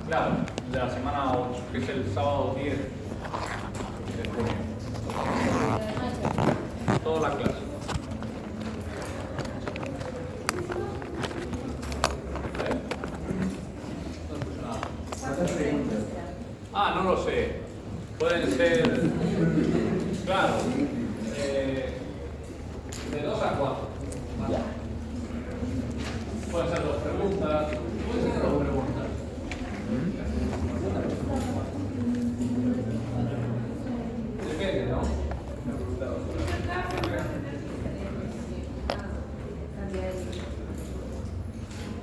Claro, de la semana 8, que es el sábado 10 de junio. Toda la clase. ¿Cuántas preguntas? Ah, no lo sé. Pueden ser, claro, de 2 a 4. Pueden ser 2 preguntas, pueden ser 2 preguntas. Depende, ¿no?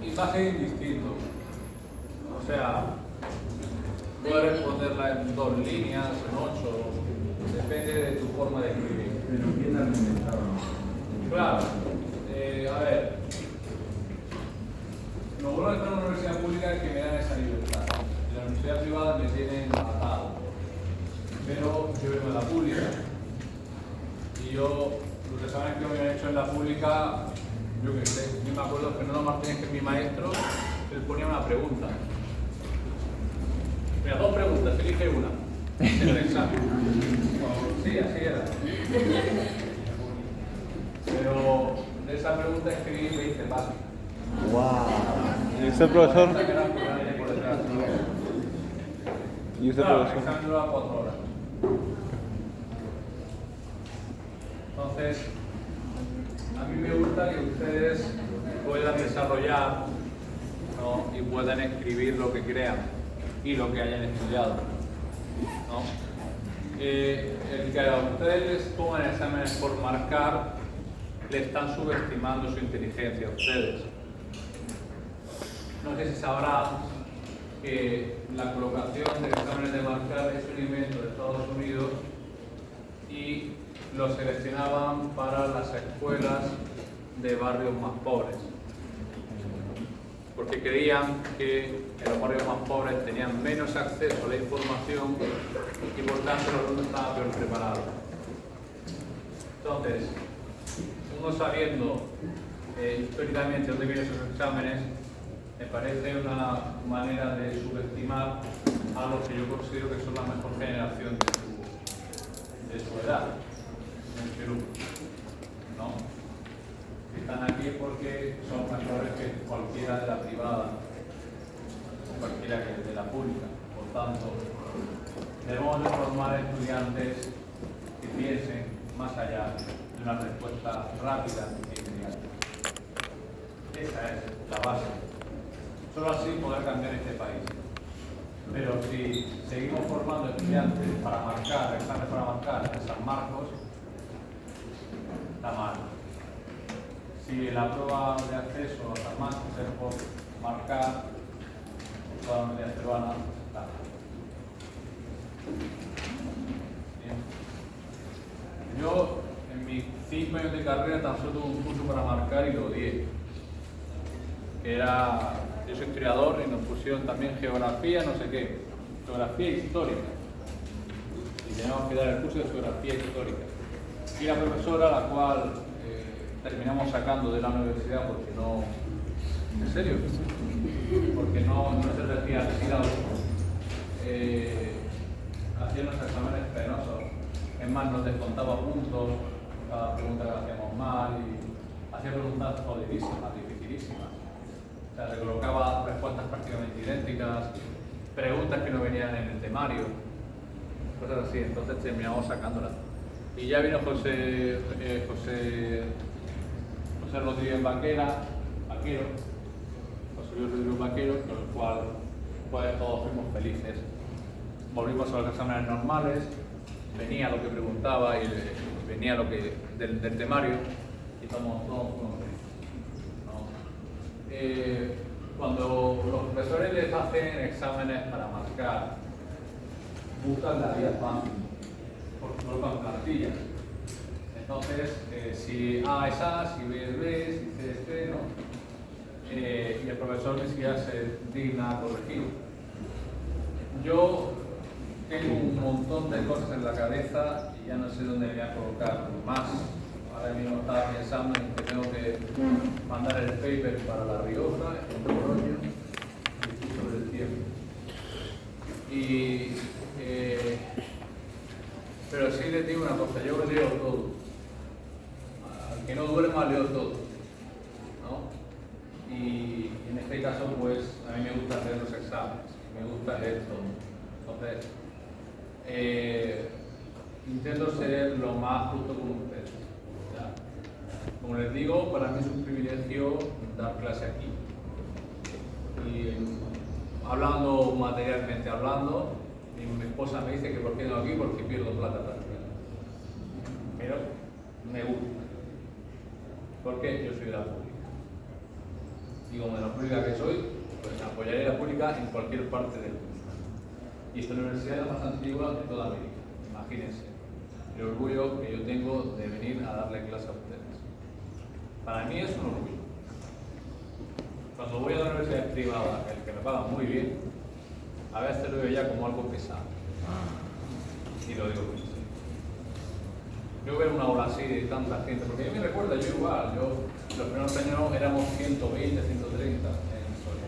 Y va a ser indistinto. O sea, puedes responderla en 2 líneas, en 8, depende de tu forma de escribir. Pero bien argumentado. Claro, a ver, lo bueno de estar en una universidad pública es que me dan esa libertad. En la universidad privada me tienen atado, pero yo vengo de la pública. Y yo, los exámenes que me habían hecho en la pública, yo que sé, yo me acuerdo que Fernando Martínez, que es mi maestro, él ponía una pregunta. Mira, 2 preguntas, elige una. En el examen. Sí, así era. Pero de esa pregunta escribí 20 páginas. ¡Wow! ¿Y usted, profesor? ¿Y usted, Claro, el profesor? examen dura 4 horas. Entonces, a mí me gusta que ustedes puedan desarrollar, ¿no? Y puedan escribir lo que crean y lo que hayan estudiado, ¿no? El que a ustedes les pongan exámenes por marcar, le están subestimando su inteligencia a ustedes. No sé si sabrán que la colocación de exámenes de marcar es un invento de Estados Unidos y lo seleccionaban para las escuelas de barrios más pobres, porque creían que en los barrios más pobres tenían menos acceso a la información y por tanto los alumnos estaban peor preparados. Entonces, uno sabiendo históricamente dónde vienen esos exámenes, me parece una manera de subestimar a los que yo considero que son la mejor generación de su edad en Perú, ¿no? Están aquí porque son mejores que cualquiera de la privada o cualquiera que de la pública. Por tanto, debemos de formar estudiantes que piensen más allá de una respuesta rápida e inmediata. Esa es la base. Solo así poder cambiar este país. Pero si seguimos formando estudiantes para marcar, exámenes para marcar en San Marcos, está mal. Si la prueba de acceso a San Marcos es por marcar, toda la media peruana está mal. Bien. Yo, en mis 5 años de carrera, tan solo tuve un curso para marcar y lo odié. Yo soy historiador y nos pusieron también geografía, no sé qué, geografía histórica. Y teníamos que dar el curso de geografía histórica. Y la profesora, la cual terminamos sacando de la universidad porque no, en serio, porque no se sentía retirado, hacía unos exámenes penosos. Es más, nos descontaba puntos cada pregunta que hacíamos mal y hacía preguntas jodidísimas, dificilísimas. O sea, recolocaba respuestas prácticamente idénticas, preguntas que no venían en el temario, cosas así. Entonces terminamos sacándolas. Y ya vino José Rodríguez Vaquero, José Luis Rodríguez Vaquero, con el cual pues, todos fuimos felices. Volvimos a los exámenes normales, venía lo que preguntaba y venía lo que del temario y todos fuimos felices, ¿no? Cuando los profesores les hacen exámenes para marcar, buscan la vía fácil, porque colocan plantillas. Entonces, si A es A, si B es B, si C es C, ¿no? Y el profesor ni siquiera se digna a corregir. Yo tengo un montón de cosas en la cabeza y ya no sé dónde voy a colocar más. Ahora mismo estaba pensando en que tengo que mandar el paper para La Rioja, el rollo, y sobre el tiempo. Pero sí les digo una cosa, yo leo todo. Al que no duerma, leo todo, ¿no? Y en este caso, pues, a mí me gusta hacer los exámenes, me gusta leer todo. Entonces, intento ser lo más justo con ustedes. ¿Ya? Como les digo, para mí es un privilegio dar clase aquí. Y hablando materialmente hablando, mi esposa me dice que por qué no aquí, porque pierdo plata prácticamente. Pero me gusta. Porque yo soy de la pública. Y como de la pública que soy, pues apoyaré la pública en cualquier parte del mundo. Y esta universidad es la más antigua de toda América. Imagínense el orgullo que yo tengo de venir a darle clase a ustedes. Para mí es un orgullo. Cuando voy a la universidad privada, el que me paga muy bien, a veces lo veo ya como algo pesado. Y lo digo muy serio. Yo veo una ola así de tanta gente, porque a mí me recuerda, yo igual, los primeros años éramos 120, 130 en historia.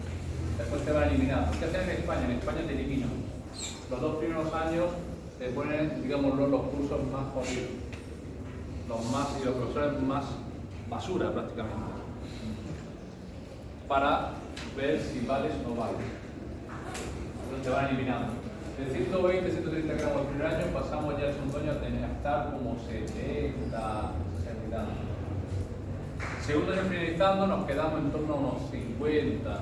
Después te van eliminando. ¿Qué hacen en España? En España te eliminan. Los 2 primeros años te ponen, digamos, los cursos más jodidos. Y los profesores más basura prácticamente. Para ver si vales o no vales. Entonces te van eliminando. De 120, 130 gramos el primer año pasamos ya el segundo año a estar como 70, 60. Segundo año finalizando nos quedamos en torno a unos 50.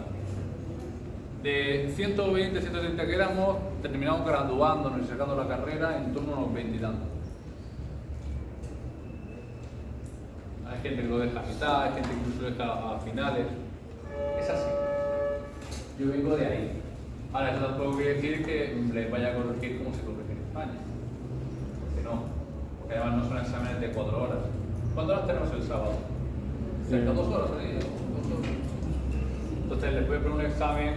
De 120, 130 gramos terminamos graduándonos y sacando la carrera en torno a unos 20 y tantos. Hay gente que lo deja a mitad, hay gente que incluso lo deja a finales. Es así. Yo vengo de ahí. Ahora, eso tampoco quiere decir que les vaya a corregir como se corrige en España. Porque no. Porque además no son exámenes de 4 horas. ¿Cuántas horas tenemos el sábado? Cerca de 2 horas, ¿sí? 2 horas. Entonces les voy a poner un examen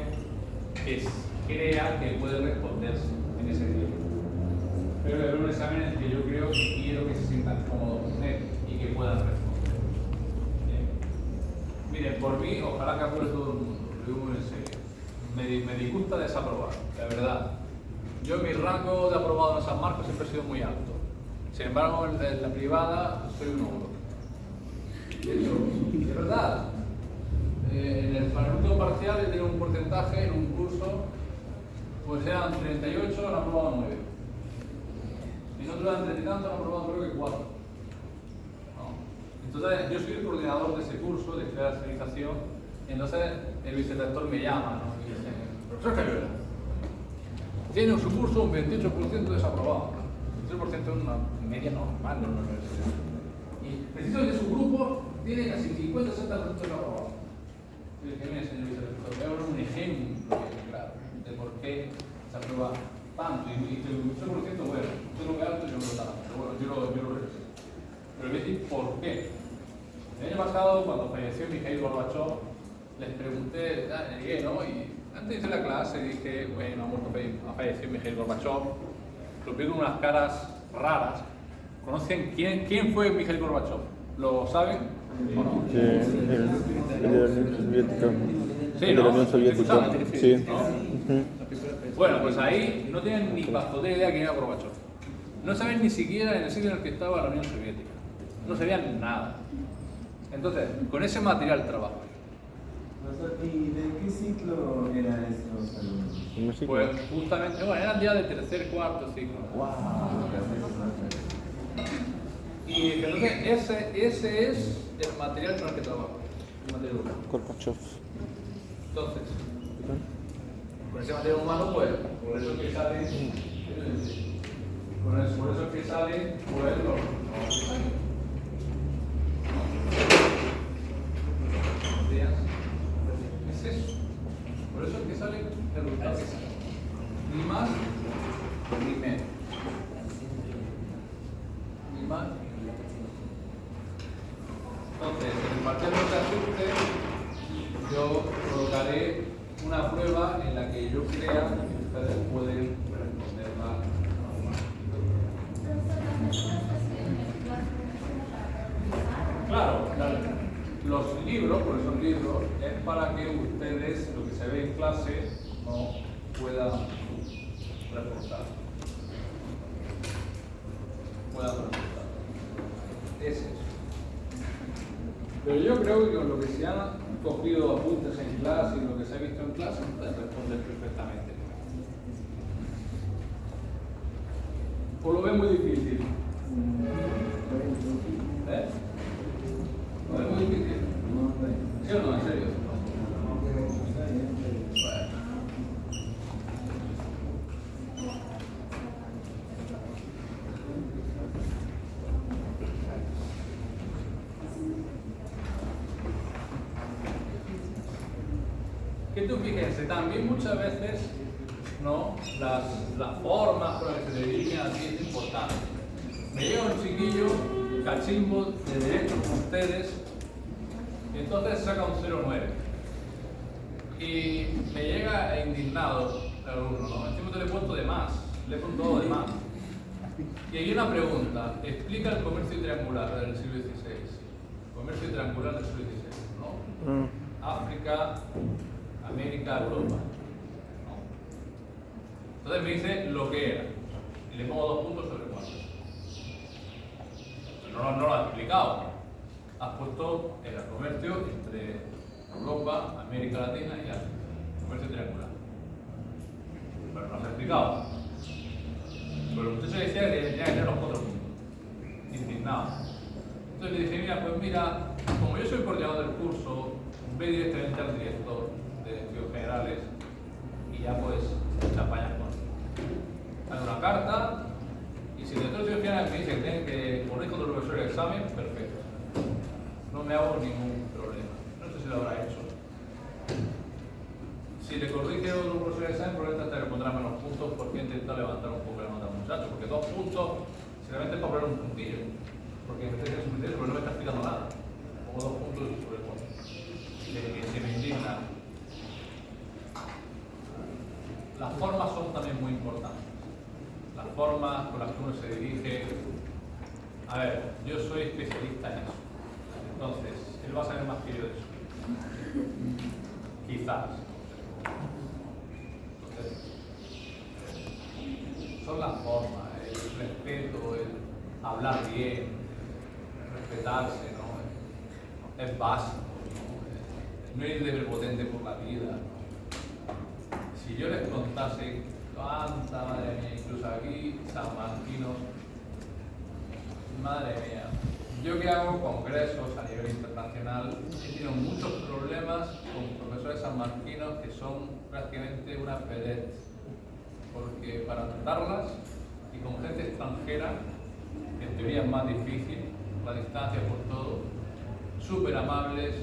que crea que puede responderse en ese día. Pero les voy a poner un examen en el que yo creo que quiero que se sientan cómodos con él y que puedan responder. Miren, por mí, ojalá que apruebe todo el mundo, lo digo muy en serio. Me disgusta desaprobar, la verdad. Yo mi rango de aprobado en San Marcos siempre ha sido muy alto. Sin embargo, en la privada soy un ogro. De hecho, de verdad. En el último parcial he tenido un porcentaje en un curso, pues eran 38, han aprobado 9. En otro eran 30 y tantos, han aprobado creo que 4. Entonces, yo soy el coordinador de ese curso de especialización, y entonces el vicerrector me llama, ¿no? Y dice, profesor Cayuela, tiene en su curso un 28% desaprobado. 28% es una media normal en una universidad. Y precisamente su grupo tiene casi 50-60% desaprobado. Y dije, mire, señor vicerrector, voy a dar un ejemplo claro de por qué se aprueba tanto. Y el 28%, bueno, usted lo ve alto y yo lo tanto, pero bueno, yo lo respeto. Pero voy a decir por qué. El año pasado, cuando falleció Mikhail Gorbachev, les pregunté, llegué, ¿no? Y antes de hacer la clase dije, bueno, ha fallecido Mikhail Gorbachev. Lo vi con unas caras raras. ¿Conocen quién fue Mikhail Gorbachev? ¿Lo saben o no? Sí, el de la Unión Soviética. Sí, El de la Unión Soviética. Sí. ¿No? Bueno, pues ahí no tienen ni pastotera idea quién era Gorbachev. No saben ni siquiera en el sitio en el que estaba la Unión Soviética. No sabían nada. Entonces, con ese material trabajo. ¿Y de qué ciclo eran estos alumnos? Pues justamente, bueno, eran ya de tercer, cuarto ciclo. ¡Wow! Y entonces ese es el material con el que trabajo. El material humano. Gorbachev. Entonces, con ese material humano, pues, por eso es que sale. Por eso es que sale, pues, los es eso. Por eso es que sale el resultado que sale. Ni más ni menos. Ni más ni menos. Entonces, en el parcial de ajuste, yo colocaré una prueba en la que yo crea que ustedes pueden responderla. Claro, los libros, por esos libros, es para que ustedes, lo que se ve en clase, no puedan reforzar. Puedan reforzar. Es eso. Pero yo creo que con lo que se han cogido apuntes en clase y lo que se ha visto en clase, pueden responder perfectamente. ¿O lo ven muy difícil? ¿Eh? ¿Lo ven muy difícil? ¿Sí o no? ¿En serio? Que tú fíjense, también muchas veces, ¿no? Las formas con las que se dirigen a ti es importante. Me llega un chiquillo cachimbo de derecho con ustedes y entonces saca un 0,9 y me llega indignado el alumno, ¿no? Encima te le he puesto de más, le he puesto de más. Y hay una pregunta, explica el comercio triangular del siglo XVI. Comercio triangular del siglo XVI, ¿no? África, América, Europa. ¿No? Entonces me dice lo que era. Y le pongo 2 puntos sobre 4. No lo has explicado. Has puesto el comercio entre Europa, América Latina y África. Comercio triangular. Pero no lo has explicado. Pero el muchacho decía que tenía que tener los 4 puntos. Indignado. Entonces le dije, mira, pues mira, como yo soy coordinador del curso, ve directamente al director de estudios generales y ya pues te apañas con él. Haz una carta y si el director de estudios generales me dice que tiene que corregir con el profesor el examen, perfecto. No me hago ningún problema. No sé si lo habrá hecho. Si le corrige otro profesor el examen, probablemente hasta le pondrá menos puntos porque intenta levantar un poco la nota al muchacho. Porque 2 puntos, sinceramente es para poner un puntillo. Porque me está diciendo pero no me está explicando nada. Pongo 2 puntos sobre 4. Que se me indigna. Las formas son también muy importantes. Las formas con las que uno se dirige. A ver, yo soy especialista en eso. Entonces, él va a saber más que yo de eso. Quizás. Entonces, son las formas, el respeto, el hablar bien, respetarse, ¿no? Es básico. No ir de prepotente por la vida. Si yo les contase cuánta, madre mía, incluso aquí, sanmarquinos, madre mía, yo que hago congresos a nivel internacional, he tenido muchos problemas con profesores sanmarquinos que son prácticamente una vedette, porque para tratarlas y con gente extranjera, que en teoría es más difícil, la distancia por todo, súper amables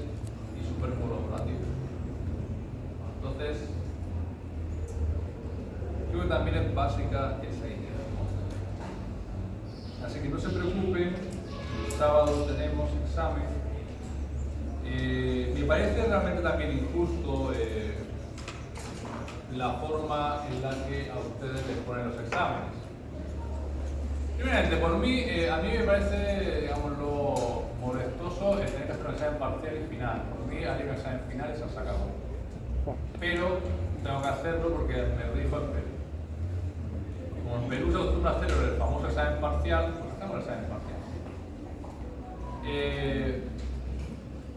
y súper colaborativos. Entonces, creo que también es básica esa idea. Así que no se preocupen, el sábado tenemos examen. Me parece realmente también injusto la forma en la que a ustedes les ponen los exámenes. Primeramente, por mí, a mí me parece, digamos, lo molestoso el tener que hacer un examen parcial y final. Por mí, hay un examen final y se ha sacado. Pero tengo que hacerlo porque me dijo el Perú. Como en Perú se acostumbra a hacer el famoso examen parcial, pues hacemos el examen parcial.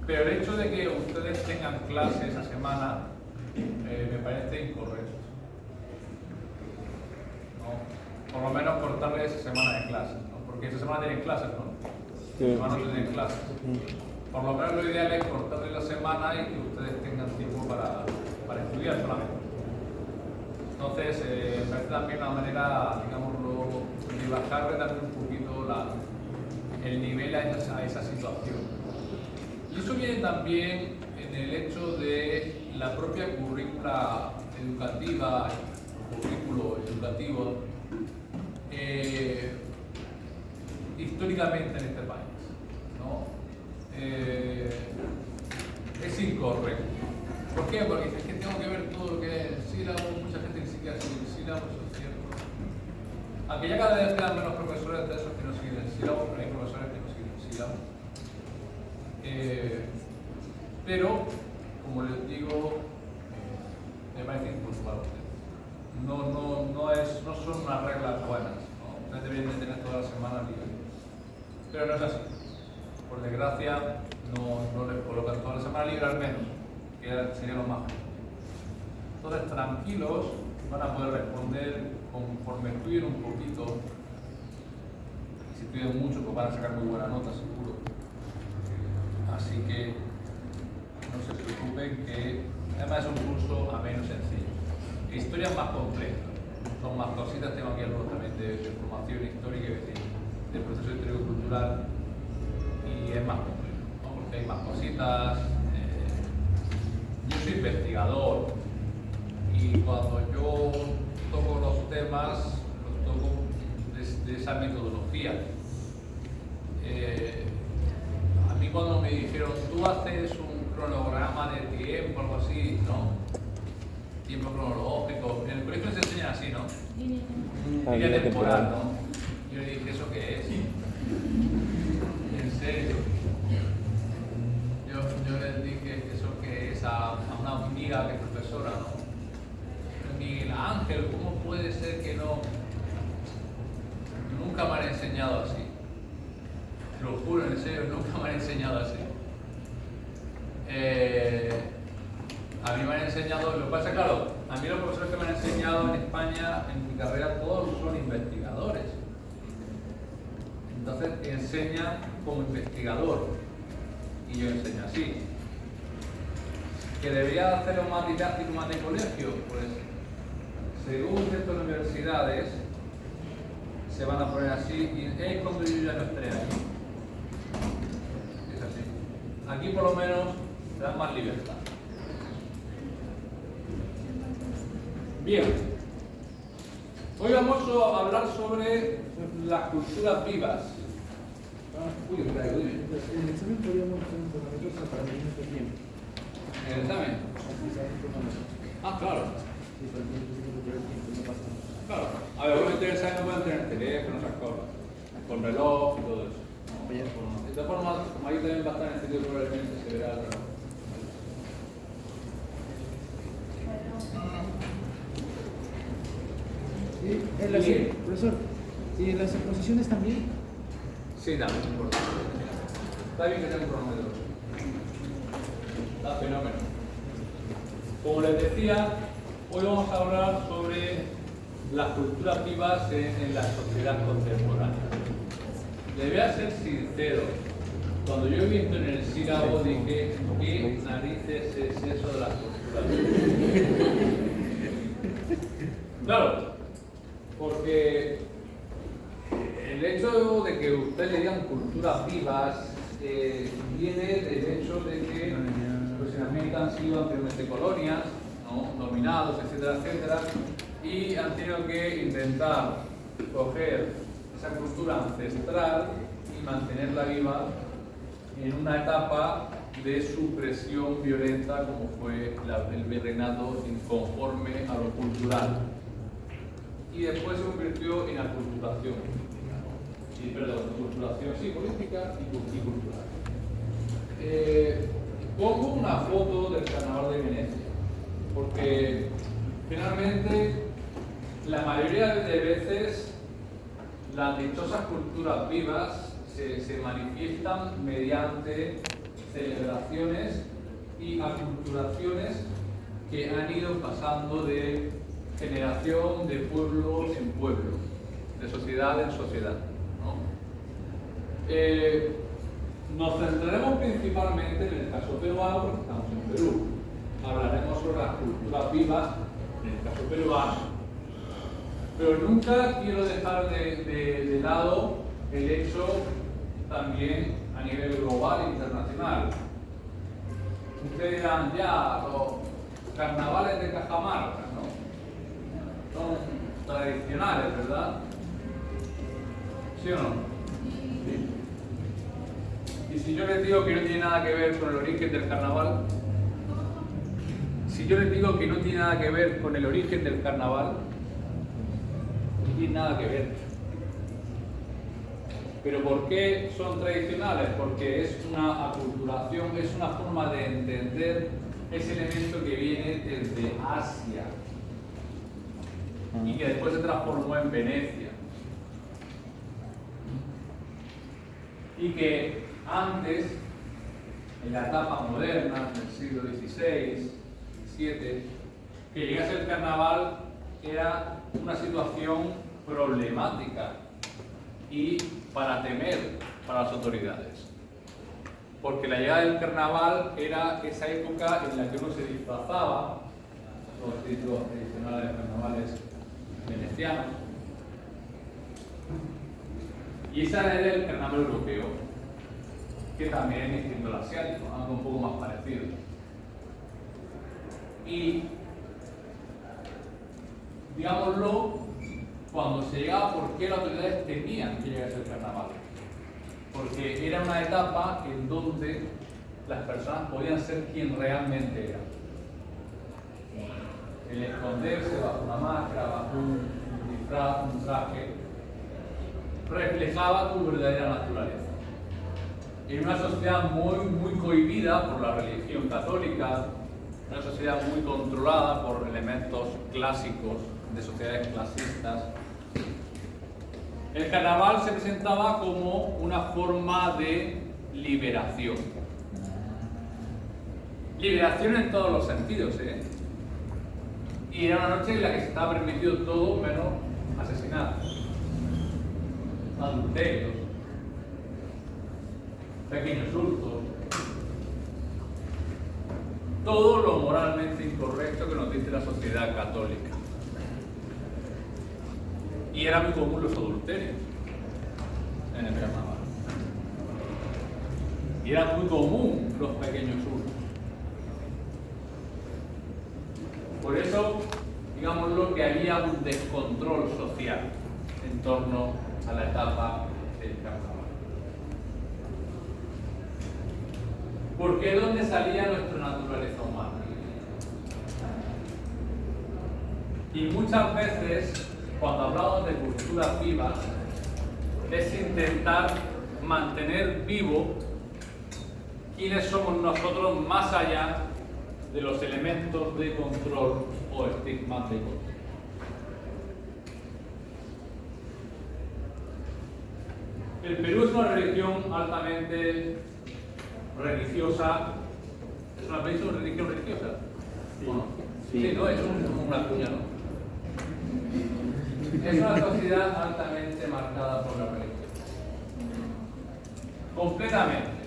Pero el hecho de que ustedes tengan clase esa semana me parece incorrecto. ¿No? Por lo menos cortarle esa semana de clases, ¿no? Porque esa semana tienen clases, ¿no? Sí. Esa semana no tienen clases. Por lo menos lo ideal es cortarle la semana y que ustedes tengan tiempo para estudiar solamente. Entonces, me parece también una manera, digámoslo, de bajarle también un poquito el nivel a esa situación. Y eso viene también en el hecho de la propia currícula educativa, currículo educativo, históricamente en este país, ¿no? Es incorrecto. ¿Por qué? Porque es que tengo que ver todo lo que es el sílabo, mucha gente ni siquiera sigue el sílabo, eso es cierto. Aunque ya cada vez quedan menos profesores de esos que no siguen el sílabo, pero hay profesores que no siguen el sílabo. Pero, como les digo, me parece injusto para ustedes. No es no son unas reglas buenas, ¿no? Ustedes deberían de tener todas las semanas libres. Pero no es así. Por desgracia, no les colocan todas las semanas libres al menos, que sería lo más justo. Entonces, tranquilos, van a poder responder conforme estudien un poquito. Si estudian mucho, pues van a sacar muy buena nota, seguro. Así que no se preocupen, que además es un curso a menos sencillo. Historia es más compleja, son más cositas, tengo aquí algo también de formación histórica y del proceso histórico-cultural, y es más complejo, ¿no? Porque hay más cositas. Yo soy investigador y cuando yo toco los temas, los toco desde esa metodología. A mí cuando me dijeron, tú haces un cronograma de tiempo, algo así, ¿no? Tiempo cronológico. En el colegio se enseña así, ¿no? Línea temporal, ¿no? Yo le dije, ¿eso qué es? En serio. Yo les dije, ¿eso qué es? A una amiga que es profesora, ¿no? Miguel Ángel, ¿cómo puede ser que no? Nunca me han enseñado así. Te lo juro, en serio, nunca me han enseñado así. A mí me han enseñado, lo que pasa, claro, a mí los profesores que me han enseñado en España, en mi carrera, todos son investigadores. Entonces enseñan como investigador y yo enseño así. ¿Que debería hacerlo más didáctico, más de colegio? Pues según ciertas universidades se van a poner así y es cuando yo ya no estaré aquí. Es así. Aquí por lo menos te dan más libertad. Bien, hoy vamos a hablar sobre las culturas vivas. Uy, espera, En el examen podríamos hacer un cronómetro para medir nuestro tiempo. ¿En el examen? Ah, claro. Claro. A ver, obviamente en el examen no pueden tener teléfono, esas cosas. Con reloj y todo eso. De todas formas, como ahí también va a estar en el sitio, probablemente se verá el reloj. Profesor, ¿y las exposiciones también? Sí, también es importante. Está bien que tenga un cronómetro. Está fenómeno. Como les decía, hoy vamos a hablar sobre las culturas vivas en la sociedad contemporánea. Le voy a ser sincero. Cuando yo he visto en el sílabo dije, ¿qué narices es eso de las culturas vivas? Claro, porque el hecho de que ustedes le digan culturas vivas viene del hecho de que pues, en América han sido anteriormente colonias, ¿no? Dominados, etcétera, etcétera, y han tenido que intentar coger esa cultura ancestral y mantenerla viva en una etapa de supresión violenta como fue el virreinato inconforme a lo cultural. Y después se convirtió en aculturación. Aculturación, sí, política y cultural. Pongo una foto del Carnaval de Venecia, porque finalmente la mayoría de veces las dichosas culturas vivas se manifiestan mediante celebraciones y aculturaciones que han ido pasando de generación, de pueblo en pueblo, de sociedad en sociedad, ¿no? Nos centraremos principalmente en el caso peruano, porque estamos en Perú. Hablaremos sobre las culturas vivas en el caso peruano. Pero nunca quiero dejar de lado el hecho también a nivel global e internacional. Ustedes dirán, ya, los carnavales de Cajamarca, ¿no? Son tradicionales, ¿verdad? ¿Sí o no? Sí. Y si yo les digo que no tiene nada que ver con el origen del carnaval, si yo les digo que no tiene nada que ver con el origen del carnaval, no tiene nada que ver. ¿Pero por qué son tradicionales? Porque es una aculturación, es una forma de entender ese elemento que viene desde Asia. y que después se transformó en Venecia. Y que antes, en la etapa moderna del siglo XVI, XVII, que llegase el carnaval era una situación problemática y para temer para las autoridades. Porque la llegada del carnaval era esa época en la que uno se disfrazaba, los títulos tradicionales de carnavales venecianos, y esa era el carnaval europeo, que también es distinto al asiático, algo un poco más parecido. Y, digámoslo, cuando se llegaba, ¿por qué las autoridades temían que llegase el carnaval? Porque era una etapa en donde las personas podían ser quien realmente eran. El esconderse bajo una máscara, bajo un disfraz, un traje, reflejaba tu verdadera naturaleza. En una sociedad muy cohibida por la religión católica, una sociedad muy controlada por elementos clásicos de sociedades clasistas, el carnaval se presentaba como una forma de liberación. Liberación en todos los sentidos, ¿eh? Y era una noche en la que se estaba permitido todo menos asesinatos, adulterios, pequeños hurtos, todo lo moralmente incorrecto que nos dice la sociedad católica. Y era muy común los adulterios en el carnaval. Y era muy común los pequeños hurtos. Por eso, digámoslo, que había un descontrol social en torno a la etapa del carnaval. Porque ¿de dónde salía nuestra naturaleza humana? Y muchas veces, cuando hablamos de culturas vivas, es intentar mantener vivo quiénes somos nosotros más allá de los elementos de control o estigmáticos. El Perú es una religión altamente religiosa. ¿Es una religión religiosa? ¿O no? Sí, no, es una cuña, ¿no? Es una sociedad altamente marcada por la religión. Completamente.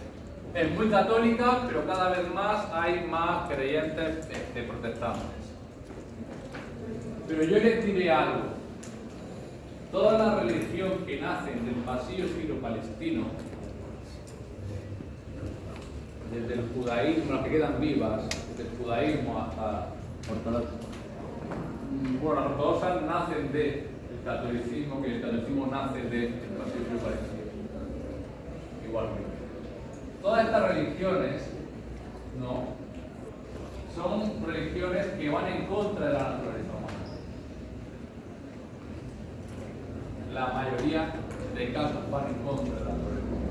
Es muy católica, pero cada vez más hay más creyentes protestantes. Pero yo les diré algo. Toda la religión que nace del pasillo siro-palestino, desde el judaísmo, las que quedan vivas, desde el judaísmo hasta bueno, las ortodoxas nacen del catolicismo, que el catolicismo nace del pasillo siro-palestino. Igualmente. Todas estas religiones, ¿no?, son religiones que van en contra de la naturaleza humana. La mayoría de casos van en contra de la naturaleza humana.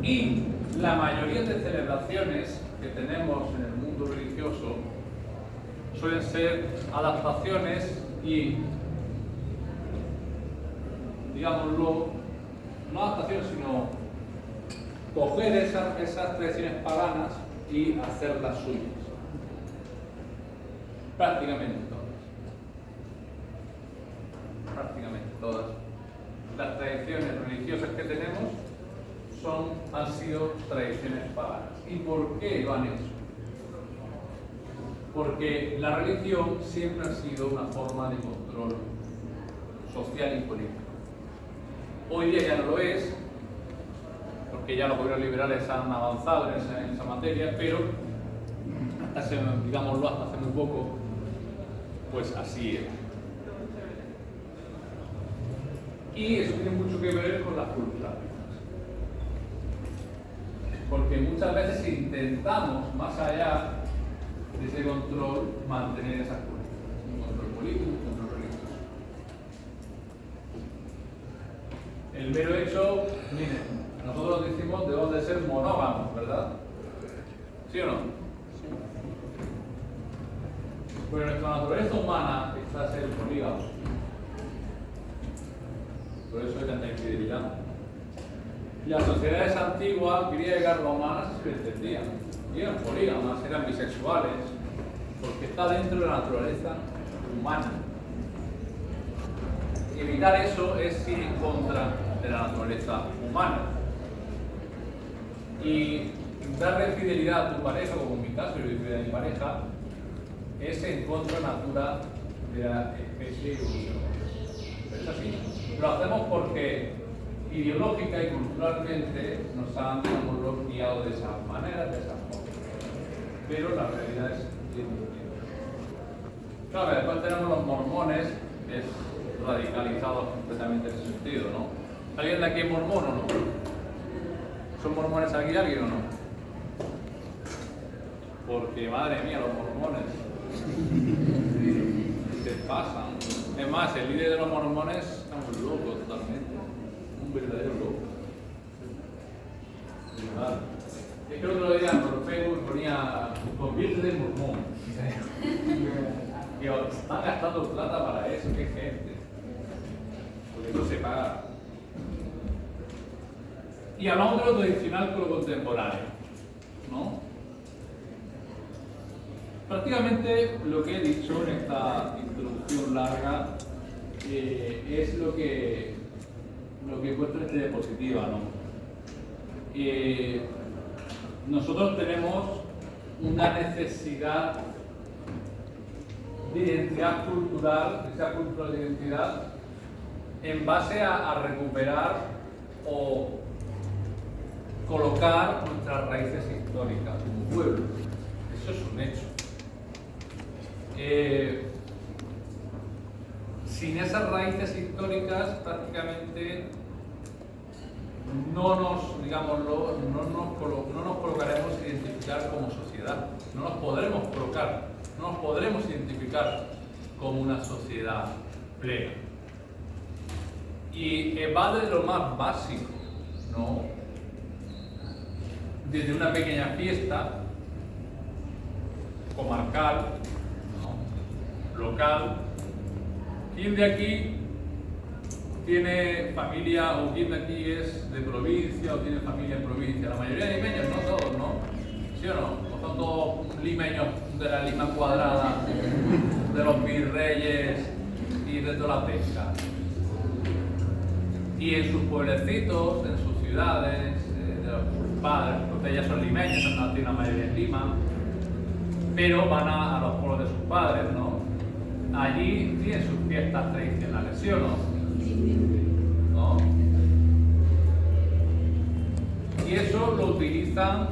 Y la mayoría de celebraciones que tenemos en el mundo religioso suelen ser adaptaciones y, digámoslo, no adaptaciones, sino coger esas tradiciones paganas y hacerlas suyas. Prácticamente todas las tradiciones religiosas que tenemos han sido tradiciones paganas. ¿Y por qué lo han hecho? Porque la religión siempre ha sido una forma de control social y político. Hoy día ya no lo es, porque ya los gobiernos liberales han avanzado en esa materia, pero digámoslo, hasta hace muy poco, pues así era. Y eso tiene mucho que ver con las culturas. Porque muchas veces intentamos, más allá de ese control, mantener esas culturas. Un control político, un control religioso. El mero hecho, miren, nosotros decimos debemos de ser monógamos, ¿verdad? ¿Sí o no? Sí. Pero nuestra naturaleza humana está a ser polígamo. Por eso hay tanta infidelidad. Las sociedades antiguas, griegas, romanas, se entendían. Y eran polígamas, eran bisexuales, porque está dentro de la naturaleza humana. Y evitar eso es ir en contra de la naturaleza humana. Y darle fidelidad a tu pareja, como en mi caso, yo doy fidelidad a mi pareja, es en contra natura de la especie evolucionaria. Pero es así. Lo hacemos porque ideológica y culturalmente nos han guiado de esa manera, de esa forma. Pero la realidad es distinta. Claro, después tenemos los mormones, que es radicalizados completamente en ese sentido, ¿no? ¿Alguien de aquí es mormón o no? ¿Son mormones aquí alguien o no? Porque, madre mía, los mormones se pasan. Es más, el líder de los mormones está muy loco totalmente. Un verdadero loco. Es que el otro día por Facebook ponía convierte en mormón. Que están gastando plata para eso, qué gente. Porque no se paga. Y hablamos de lo tradicional con lo contemporáneo, ¿no? Prácticamente lo que he dicho en esta introducción larga es lo que encuentro en esta diapositiva, ¿no? Nosotros tenemos una necesidad de identidad cultural, esa cultura de identidad, en base a recuperar o colocar nuestras raíces históricas como pueblo. Eso es un hecho. Sin esas raíces históricas prácticamente no nos colocaremos a identificar como sociedad, no nos podremos identificar como una sociedad plena. Y va desde lo más básico, ¿no? Desde una pequeña fiesta comarcal, ¿no? Local. ¿Quién de aquí tiene familia o quién de aquí es de provincia o tiene familia en provincia? La mayoría de limeños, no todos, ¿no? ¿Sí o no? No son todos limeños de la Lima cuadrada, de los virreyes y de toda la pesca. Y en sus pueblecitos, en sus ciudades, de los padres, porque ellas son limeños, son nacidos la mayoría en Lima, pero van a los pueblos de sus padres, ¿no? Allí tienen sus fiestas tradicionales, ¿sí o no? ¿No? Y eso lo utilizan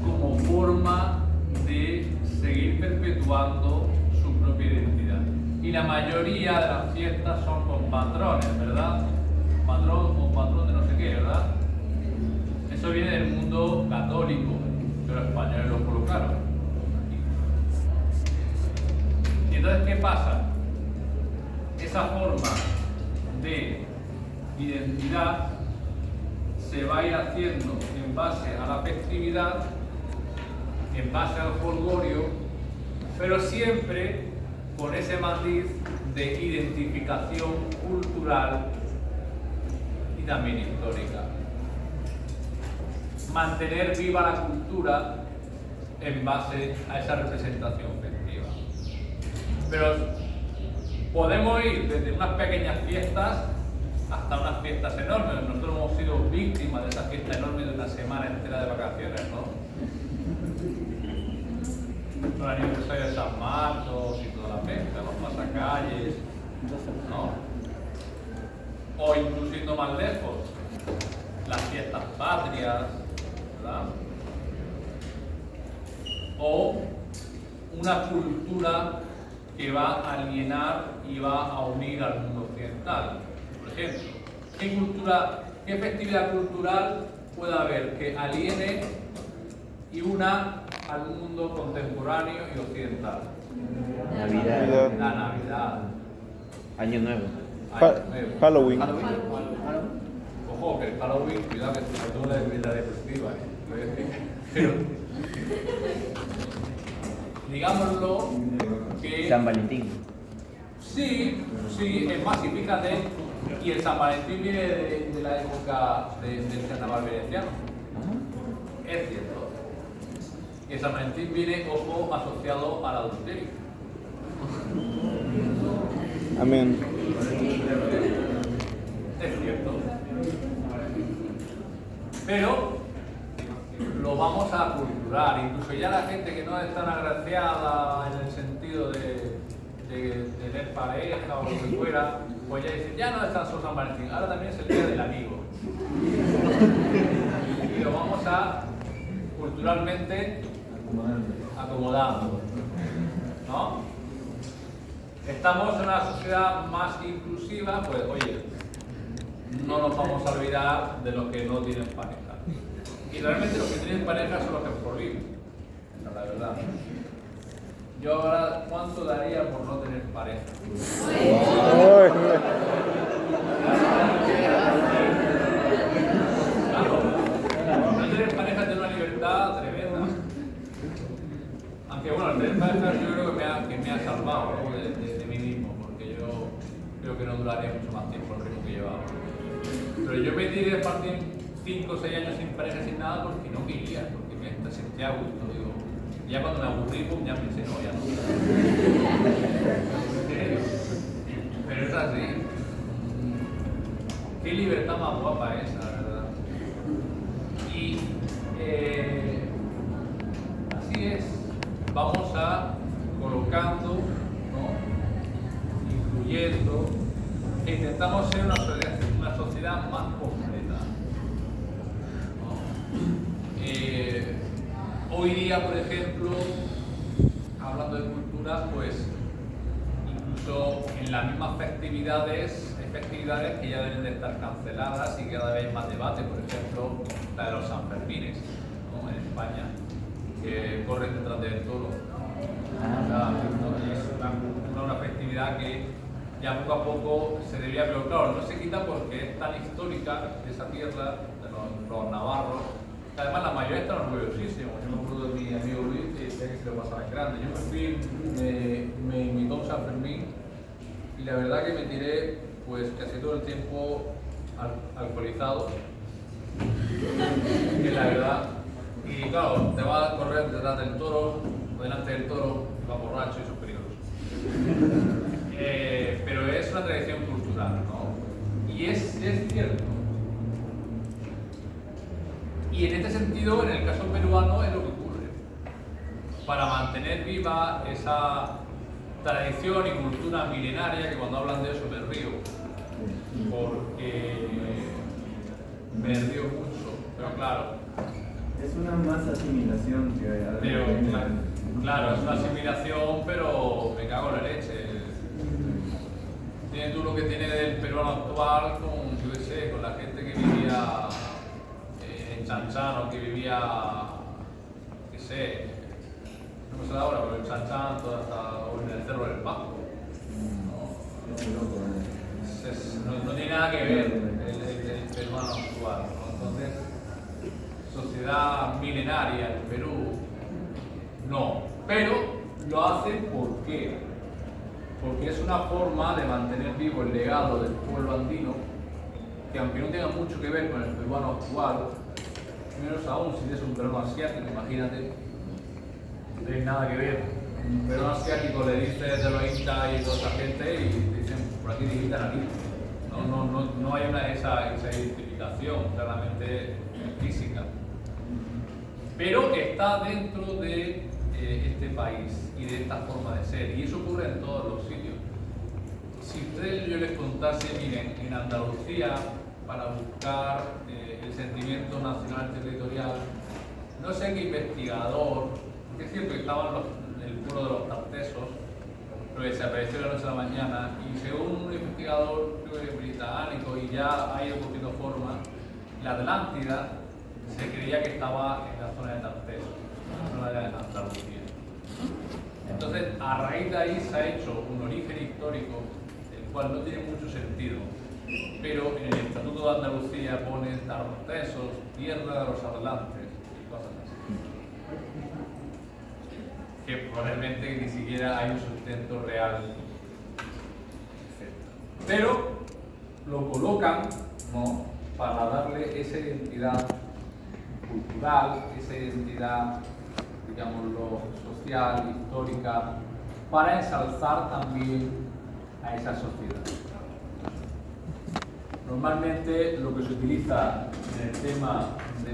como forma de seguir perpetuando su propia identidad. Y la mayoría de las fiestas son con patrones, ¿verdad? Patrón o patrón de no sé qué, ¿verdad? Eso viene del mundo católico, pero los españoles lo colocaron. Y entonces, ¿qué pasa? Esa forma de identidad se va a ir haciendo en base a la festividad, en base al jolgorio, pero siempre con ese matiz de identificación cultural y también histórica. Mantener viva la cultura en base a esa representación festiva. Pero podemos ir desde unas pequeñas fiestas hasta unas fiestas enormes. Nosotros hemos sido víctimas de esa fiesta enorme de una semana entera de vacaciones, ¿no? El aniversario de San Marcos y toda la pesca, los pasacalles, ¿no? O incluso yendo más lejos, las fiestas patrias, ¿verdad? O una cultura que va a alienar y va a unir al mundo occidental. Por ejemplo, ¿qué festividad cultural puede haber que aliene y una al mundo contemporáneo y occidental? Navidad. La Navidad. Año Nuevo. Halloween. Ojo, que el Halloween, cuidado que sobre todo la diapositiva, pero digámoslo que San Valentín. Sí, es más, y fíjate, y el San Valentín viene de la época del carnaval veneciano. Es cierto. Y el San Valentín viene, ojo, asociado al adulterio. Amén. Es cierto. Pero lo vamos a culturar. Incluso ya la gente que no es tan agraciada en el sentido de tener pareja o lo que fuera, pues ya dicen, ya no es tan solo San Valentín, ahora también es el día del amigo. Y lo vamos a culturalmente acomodando, ¿no? Estamos en una sociedad más inclusiva, pues oye, no nos vamos a olvidar de los que no tienen pareja. Y realmente los que tienen pareja son los que por vivir, la verdad. Yo ahora, ¿cuánto daría por no tener pareja? Claro, no tener pareja tiene una libertad tremenda. Aunque bueno, el tener pareja yo creo que me ha salvado, ¿no? de mí mismo, porque yo creo que no duraría mucho más tiempo el ritmo que llevaba. Pero yo me tiré de partir 5 o 6 años sin pareja, sin nada, porque no quería, porque me sentía a gusto, digo. Ya cuando me aburrí, pues ya pensé, no, ya no. Pero es así. Qué libertad más guapa esa, la verdad. Y así es. Vamos a colocando, ¿no? Incluyendo, e intentamos ser una sociedad más completa, ¿no? Hoy día, por ejemplo, hablando de cultura, pues incluso en las mismas festividades, hay festividades que ya deben de estar canceladas y cada vez hay más debate, por ejemplo, la de los Sanfermines, ¿no? En España, que corren detrás del toro. Es una festividad que ya poco a poco se debía, pero claro, no se quita porque es tan histórica esa tierra de los navarros. Además, la mayoría están orgullosísimos. Yo me acuerdo de mi amigo Luis que decía que se lo pasaba en grande. Yo me fui, me invitó a un San Fermín y la verdad que me tiré pues casi todo el tiempo alcoholizado. Que la verdad. Y claro, te vas a correr detrás del toro, o delante del toro, va borracho y eso es peligroso. Pero es una tradición cultural, ¿no? Y es cierto. Y en este sentido, en el caso peruano, es lo que ocurre. Para mantener viva esa tradición y cultura milenaria, que cuando hablan de eso me río, porque me río mucho, pero claro. Es una más asimilación que Pero, claro, es una asimilación, pero me cago en la leche. Tienes tú lo que tiene del peruano actual con, yo qué sé, con la gente que vivía en Chanchán o que vivía, qué sé, no sé ahora, pero en Chanchán o en el Cerro del Paco. No tiene nada que ver el peruano actual, ¿no? Entonces, sociedad milenaria en Perú, no, pero lo hacen ¿por qué? Porque es una forma de mantener vivo el legado del pueblo andino, que aunque no tenga mucho que ver con el peruano actual, menos aún si es un peruano asiático, imagínate, no tiene nada que ver. Un peruano asiático le dices de los incas y toda esa gente y te dicen, por aquí te quitan aquí. No hay esa identificación claramente física. Pero está dentro de este país y de esta forma de ser, y eso ocurre en todos los sitios. Si ustedes yo les contase, miren, en Andalucía, para buscar el sentimiento nacional territorial, no sé qué investigador, que es cierto que estaba en el pueblo de los tartesos, pero desapareció de la noche a la mañana, y según un investigador, creo que británico, y ya ha ido cogiendo forma, la Atlántida se creía que estaba en la zona de Tartesos, en la zona de Andalucía. Entonces, a raíz de ahí se ha hecho un origen histórico, el cual no tiene mucho sentido, pero en el Estatuto de Andalucía pone Tartesos, tierra de los atlantes y cosas así. Que probablemente ni siquiera hay un sustento real. Pero lo colocan, ¿no?, para darle esa identidad cultural, esa identidad, digámoslo, social, histórica, para ensalzar también a esa sociedad. Normalmente lo que se utiliza en el tema de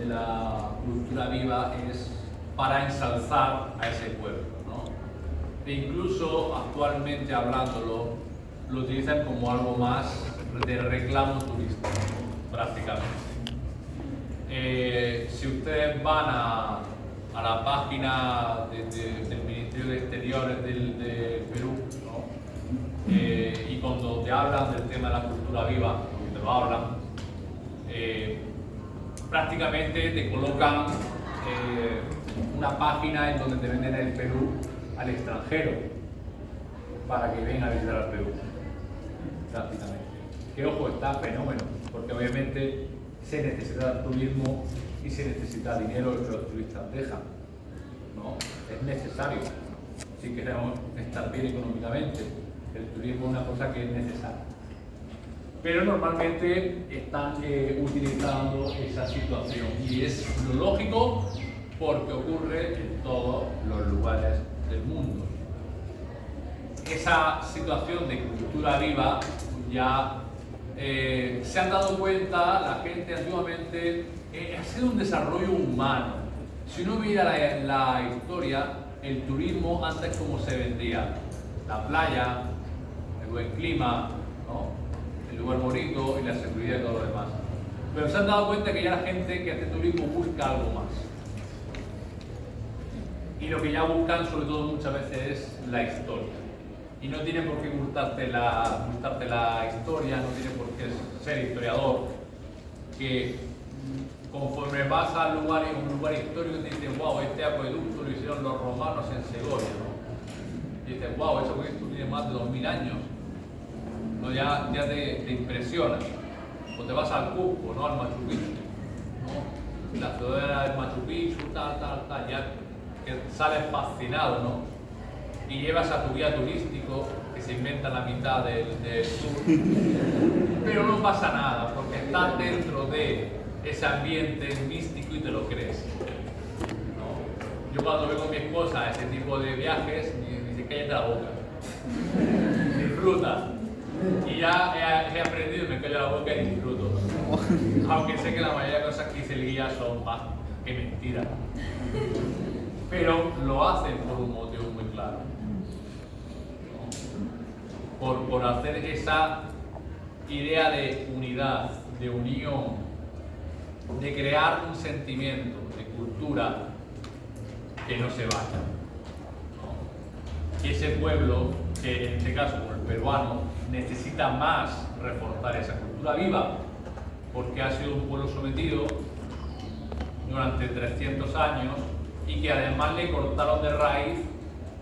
la cultura viva es para ensalzar a ese pueblo, ¿no? E incluso actualmente hablándolo, lo utilizan como algo más de reclamo turístico, prácticamente. Si ustedes van a la página del Ministerio de Exteriores de Perú, ¿no?, y cuando te hablan del tema de la cultura viva, te lo hablan, prácticamente te colocan una página en donde te venden el Perú al extranjero para que vengan a visitar al Perú, prácticamente. Que ojo, está fenómeno, porque obviamente se necesita turismo y se necesita dinero que los turistas dejan, ¿no? Es necesario, si queremos estar bien económicamente. El turismo es una cosa que es necesaria. Pero normalmente están utilizando esa situación y es lo lógico porque ocurre en todos los lugares del mundo. Esa situación de cultura viva ya se han dado cuenta la gente antiguamente, ha sido un desarrollo humano. Si uno mira la historia, el turismo antes como se vendía, la playa, el buen clima, ¿no?, el lugar bonito y la seguridad y todo lo demás. Pero se han dado cuenta que ya la gente que hace turismo busca algo más. Y lo que ya buscan sobre todo muchas veces es la historia. Y no tiene por qué gustarte la historia, no tiene por qué ser historiador, que conforme vas a un lugar histórico te dicen, wow, este acueducto lo hicieron los romanos en Segovia, ¿no? Y dices, wow, ese acueducto tiene más de 2000 años, ¿no? Ya te impresiona. O te vas al Cusco, ¿no?, al Machu Picchu, ¿no?, la ciudad del Machu Picchu, tal, ya que sales fascinado, ¿no? Y llevas a tu guía turístico que se inventa la mitad del tour, pero no pasa nada porque estás dentro de ese ambiente místico y te lo crees, ¿no? Yo cuando veo con mi esposa a ese tipo de viajes, dice, cállate la boca, disfruta. Y ya he aprendido y me callo la boca y disfruto, aunque sé que la mayoría de cosas que dice el guía son más que mentiras, pero lo hacen por un motivo muy claro, ¿no? Por hacer esa idea de unidad, de unión, de crear un sentimiento de cultura que no se vaya, ¿no? Y ese pueblo, que en este caso como el peruano, necesita más reforzar esa cultura viva, porque ha sido un pueblo sometido durante 300 años y que además le cortaron de raíz,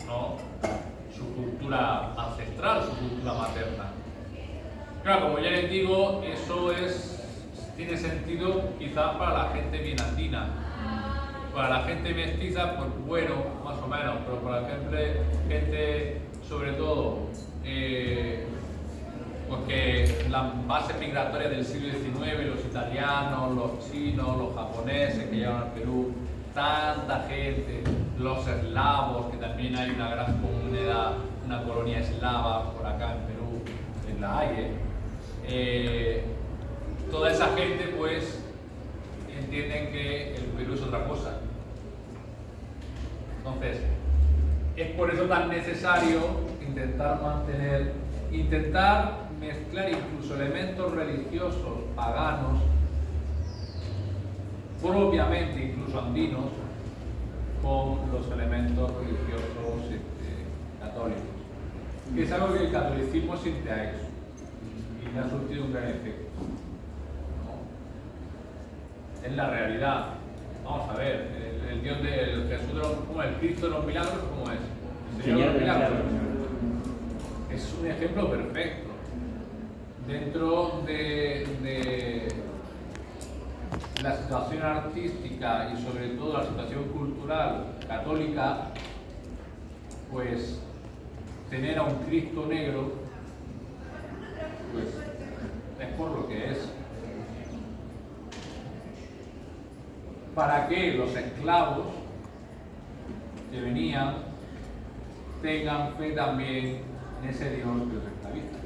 ¿no?, su cultura ancestral, su cultura materna. Claro, como ya les digo, eso tiene sentido quizás para la gente bien andina. Para la gente mestiza, pues bueno, más o menos, pero para la gente sobre todo, porque la base migratoria del siglo XIX, los italianos, los chinos, los japoneses que llegaron al Perú, tanta gente, los eslavos, que también hay una gran comunidad, una colonia eslava por acá en Perú, en La Haya. Toda esa gente pues entienden que el Perú es otra cosa. Entonces, es por eso tan necesario intentar mezclar incluso elementos religiosos, paganos, propiamente incluso andinos, con los elementos religiosos católicos. Que es algo que el catolicismo siente a eso y le ha surtido un gran efecto, ¿no? Es la realidad. Vamos a ver, el Dios del Jesús ¿cómo es? El Cristo de los milagros, ¿cómo es? El Señor de los milagros. Es un ejemplo perfecto. Dentro de la situación artística y sobre todo la situación cultural católica, pues tener a un Cristo negro, pues es por lo que es. Para que los esclavos que venían tengan fe también en ese Dios que los esclaviza.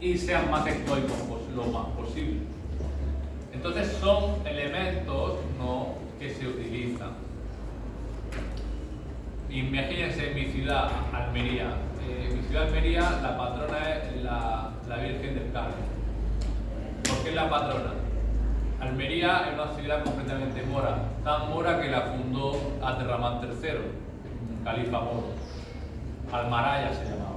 Y sean más estoicos lo más posible. Entonces son elementos, ¿no?, que se utilizan. Imagínense mi ciudad, Almería. Mi ciudad Almería, la patrona es la Virgen del Carmen. ¿Por qué es la patrona? Almería es una ciudad completamente mora, tan mora que la fundó Abderramán III, un califa moro. Almaraya se llamaba.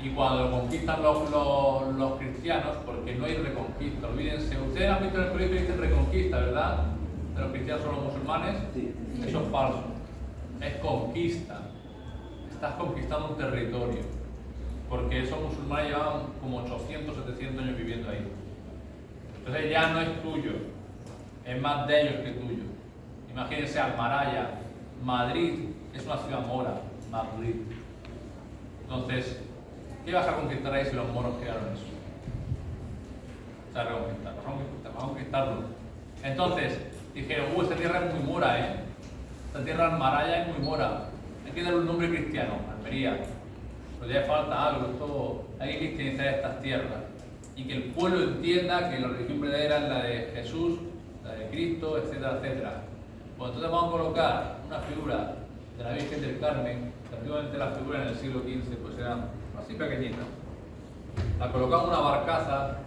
Y cuando lo conquistan los cristianos, porque no hay reconquista, olvídense, ustedes han visto en el colegio que dicen reconquista, ¿verdad? De los cristianos son los musulmanes. Sí. Eso es falso, es conquista. Estás conquistando un territorio, porque esos musulmanes llevaban como 800, 700 años viviendo ahí. Entonces ya no es tuyo, es más de ellos que tuyo. Imagínense Almaraya, Madrid es una ciudad mora, Madrid. Entonces, ¿qué vas a conquistar ahí si los moros crearon eso? O sea, vamos a conquistarlo. Entonces, dijeron, esta tierra es muy mora, Esta tierra Almaraya es muy mora. Hay que darle un nombre cristiano, Almería. Pero ya falta algo, esto, hay que cristianizar estas tierras. Y que el pueblo entienda que la religión verdadera es la de Jesús, la de Cristo, etcétera, etcétera. Pues entonces vamos a colocar una figura de la Virgen del Carmen, que antiguamente las figuras en el siglo XV pues eran así pequeñitas. La colocamos en una barcaza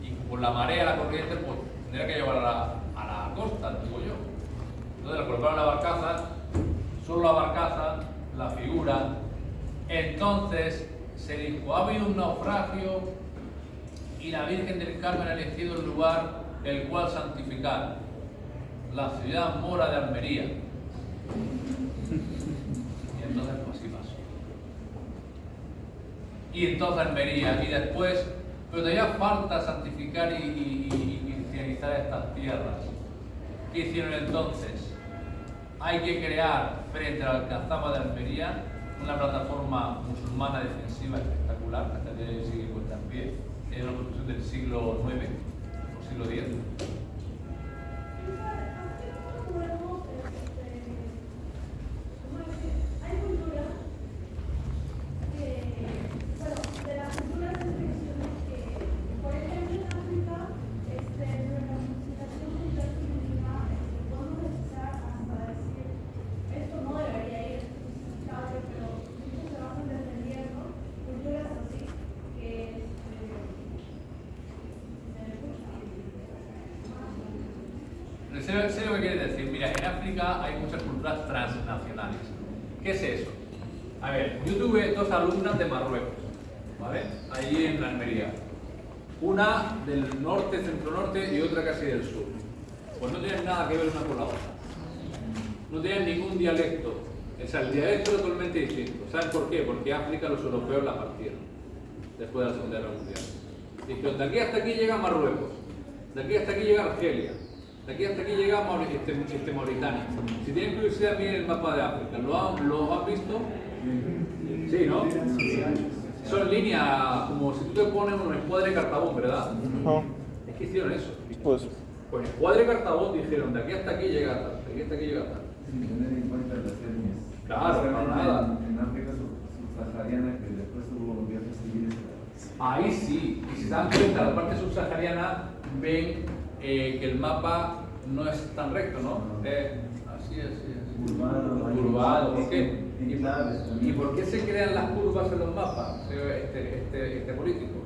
y por la marea, la corriente, pues tendría que llevarla a la costa, digo yo. Entonces la colocaron en la barcaza, solo la barcaza, la figura. Entonces se dijo, ha habido un naufragio y la Virgen del Carmen ha elegido el lugar el cual santificar, la ciudad mora de Almería. Y entonces pues así pasó. Y entonces Almería, y después, pero todavía falta santificar y cristianizar estas tierras. ¿Qué hicieron entonces? Hay que crear frente al Alcazaba de Almería una plataforma musulmana defensiva espectacular, que hasta el día de hoy sigue puesta en pie. Es una construcción del siglo IX o siglo X. Sé lo que quiere decir. Mira, en África hay muchas culturas transnacionales. ¿Qué es eso? A ver, yo tuve dos alumnas de Marruecos, ¿vale? Allí en la Almería. Una del norte, centro-norte y otra casi del sur. Pues no tienen nada que ver una con la otra. No tienen ningún dialecto. O sea, el dialecto es totalmente distinto. ¿Saben por qué? Porque África los europeos la partieron después de la Segunda Guerra Mundial. Dijeron, de aquí hasta aquí llega Marruecos, de aquí hasta aquí llega Argelia, de aquí hasta aquí llega Mauritania. Si tienen curiosidad, miren el mapa de África. ¿Lo han visto? Sí, ¿no? Son líneas, como si tú te pones un escuadre de Cartabón, ¿verdad? No. Es que hicieron eso. Pues, Pues escuadre de Cartabón dijeron, de aquí hasta aquí llega tal, de aquí hasta aquí llega tal. Sin tener en cuenta las etnias. Claro, Especialmente nada. En África subsahariana, que después hubo guerras civiles. Ahí sí, y si se dan cuenta, la parte subsahariana ven que el mapa no es tan recto, ¿no? Así es. Curvado, ¿por qué? ¿Y por qué se crean las curvas en los mapas políticos?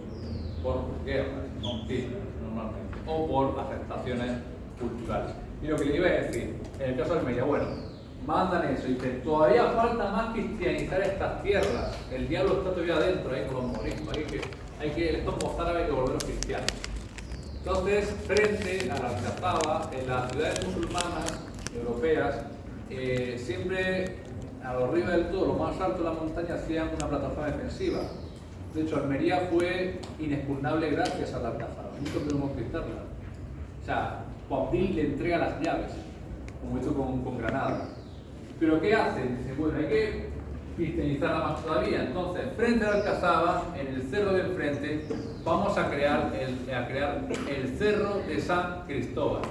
Por guerras, conflictos, normalmente, o por afectaciones culturales. Y lo que le iba a decir, en el caso de Almería, bueno, mandan eso y dicen, todavía falta más cristianizar estas tierras. El diablo está todavía adentro, ahí con los morismos, estos mozárabes hay que volverlos cristianos. Entonces, frente a la Alcazaba, en las ciudades musulmanas europeas, siempre a lo arriba del todo, lo más alto de la montaña, hacían una plataforma defensiva. De hecho, Almería fue inexpugnable gracias a la Alcazaba. Nunca pudimos quitarla. O sea, Boabdil le entrega las llaves, como hizo con Granada. Pero ¿qué hacen? Dicen, bueno, hay que cristianizarla más todavía. Entonces, frente a la Alcazaba, en el cerro del frente, vamos a crear el cerro de San Cristóbal.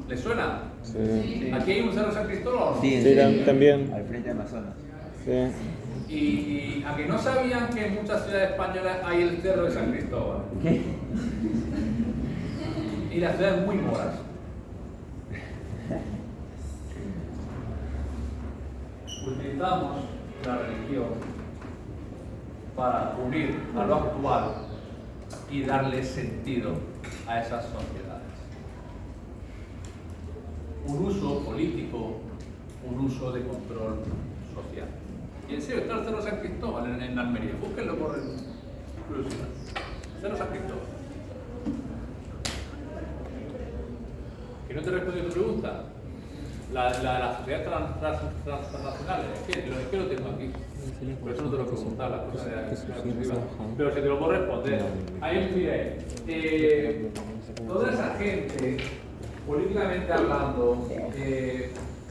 ¿Le suena? Sí. ¿Aquí hay un cerro de San Cristóbal o no? Sí, también. Al frente de Amazonas. Sí. Y a que no sabían que en muchas ciudades españolas hay el cerro de San Cristóbal. ¿Qué? Y las ciudades muy moras. Utilizamos la religión para unir a lo actual y darle sentido a esas sociedades. Un uso político, un uso de control social. Y en serio, está el Cerro San Cristóbal en Almería. Búsquenlo por curiosidad. Cerro San Cristóbal. ¿Que no te respondí tu pregunta? La sociedad transnacionales. Es que lo tengo aquí. Por eso no te lo preguntaba, las cosas de la. Pero si te lo puedo responder. Ahí os diré. Toda esa gente, políticamente hablando,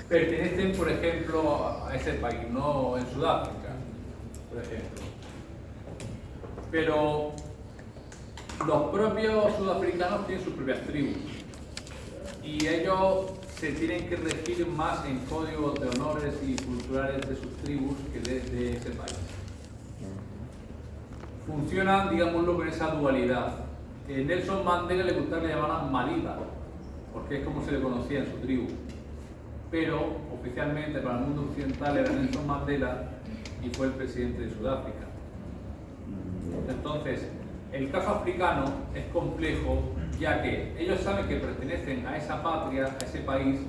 pertenecen, por ejemplo, a ese país, no en Sudáfrica, por ejemplo. Pero los propios sudafricanos tienen sus propias tribus y ellos se tienen que regir más en códigos de honores y culturales de sus tribus que de ese país. Funcionan, digámoslo, con esa dualidad. Nelson Mandela le gustaba que le llamaran Maliba, porque es como se le conocía en su tribu. Pero oficialmente para el mundo occidental era Nelson Mandela y fue el presidente de Sudáfrica. Entonces, el caso africano es complejo, ya que ellos saben que pertenecen a esa patria, a ese país,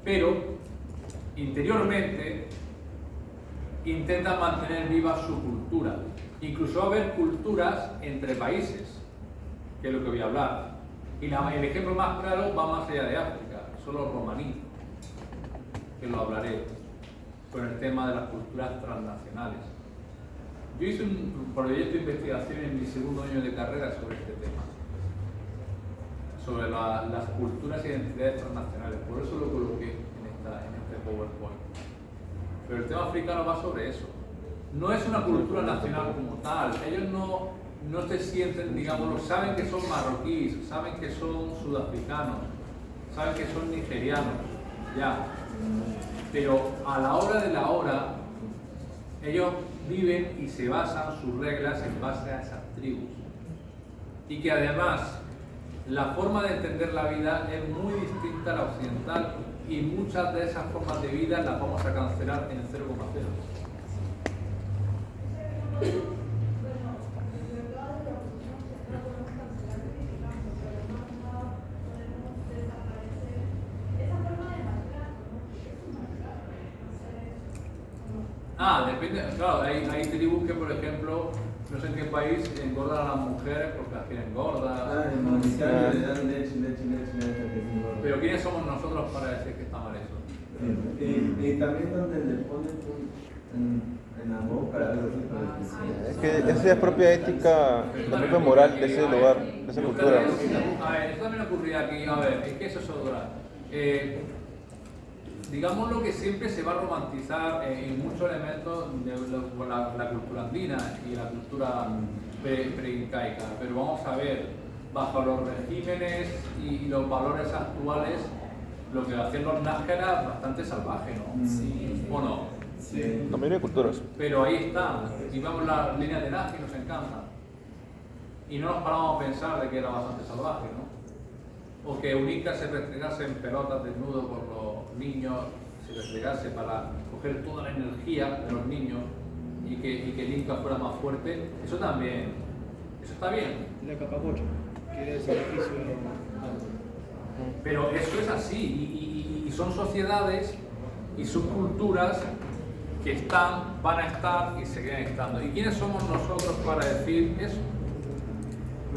pero interiormente intentan mantener viva su cultura. Incluso va a haber culturas entre países, que es lo que voy a hablar. Y el ejemplo más claro va más allá de África, son los romaníes, que lo hablaré, con el tema de las culturas transnacionales. Yo hice un proyecto de investigación en mi segundo año de carrera sobre este tema, sobre las culturas e identidades transnacionales, por eso lo coloqué en este PowerPoint. Pero el tema africano va sobre eso. No es una cultura nacional como tal, ellos no se sienten, digámoslo, saben que son marroquíes, saben que son sudafricanos, saben que son nigerianos, ya. Pero a la hora de la hora, ellos viven y se basan sus reglas en base a esas tribus. Y que además, la forma de entender la vida es muy distinta a la occidental y muchas de esas formas de vida las vamos a cancelar en 0,0. Depende, claro, hay tribus que, por ejemplo, no sé en qué país, engordan a las mujeres porque las quieren gordas. En Mauritania le dan leche. Pero ¿quiénes somos nosotros para decir que está mal eso? Y también donde le ponen en la boca. Es que esa es propia ética, la propia moral de ese lugar, de esa cultura. A ver, eso también ocurría aquí. A ver, es que eso es otra. Digamos lo que siempre se va a romantizar en muchos elementos de la cultura andina y la cultura pre-incaica, pero vamos a ver, bajo los regímenes y los valores actuales, lo que hacían los nájeras es bastante salvaje, ¿no? Sí. ¿O no? Sí. La mayoría de culturas. Pero ahí están, y vemos las líneas de Nazca y nos encantan. Y no nos paramos a pensar de que era bastante salvaje, ¿no? O que Unica se restregase en pelotas desnudo por los niños, se restregase para coger toda la energía de los niños y que el Inca fuera más fuerte, eso también, eso está bien. La capacocha, que era el sacrificio. Pero eso es así, y son sociedades y subculturas que van a estar y seguirán estando. ¿Y quiénes somos nosotros para decir eso?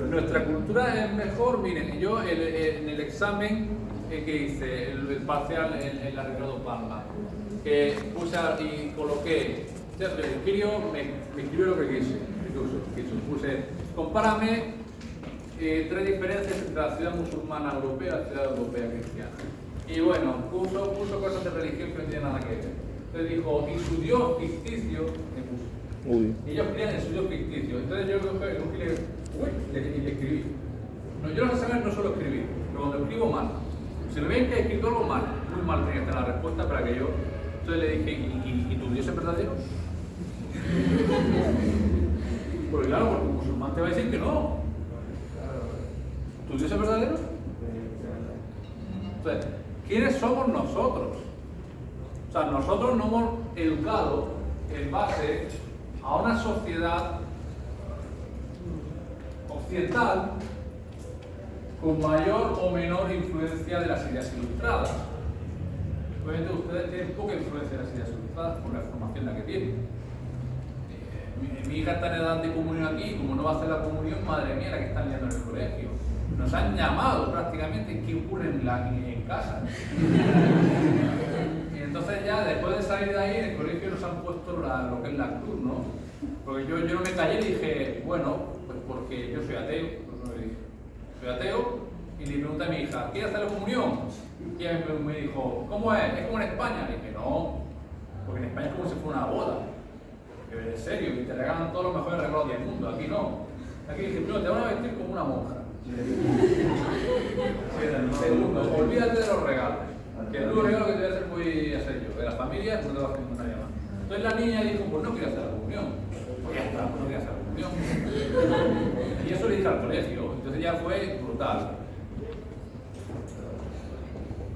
Nuestra cultura es mejor. Miren, yo en el examen que hice, el parcial en la Ricardo Palma, puse y coloqué Entonces, el Kirio me escribió lo que quiso. Puse, compárame 3 diferencias entre la ciudad musulmana europea y la ciudad europea cristiana. Y bueno, puso cosas de religión que no tienen nada que ver. Entonces dijo, y su Dios ficticio, me puso. Uy. Y ellos creían en su Dios ficticio. Entonces yo le escribí. No, yo no sé saber, no suelo escribir, pero cuando escribo mal. Si me ven que he escrito algo mal, muy mal, tenía que estar la respuesta para que yo. Entonces le dije, ¿y tu Dios es verdadero? Porque claro, porque un musulmán te va a decir que no. ¿Tu Dios es verdadero? Entonces, ¿quiénes somos nosotros? O sea, nosotros nos hemos educado en base a una sociedad occidental con mayor o menor influencia de las ideas ilustradas. Obviamente ustedes tienen poca influencia de las ideas ilustradas por la formación la que tienen. Mi hija está en edad de comunión aquí, como no va a hacer la comunión, madre mía, la que están liando en el colegio. Nos han llamado prácticamente qué ocurre en casa. Y entonces ya después de salir de ahí, en el colegio nos han puesto lo que es la cruz, ¿no? Porque yo no me callé y dije, bueno, pues porque yo soy ateo, soy ateo, y le pregunté a mi hija, ¿quieres hacer la comunión? Y ella me dijo, ¿cómo es? ¿Es como en España? Le dije, no, porque en España es como si fuera una boda. En serio, y te regalan todos los mejores regalos del mundo, aquí no. Aquí dije, no, te van a vestir como una monja. Segundo, olvídate de los regalos. Que el único regalo que te voy a hacer voy a hacer yo. De la familia, no te vas a hacer nadie más. Entonces la niña dijo, pues no quiero hacer la comunión. Pues ya está, pues no quiero hacer la comunión. Y eso le dije al colegio. Entonces ya fue brutal.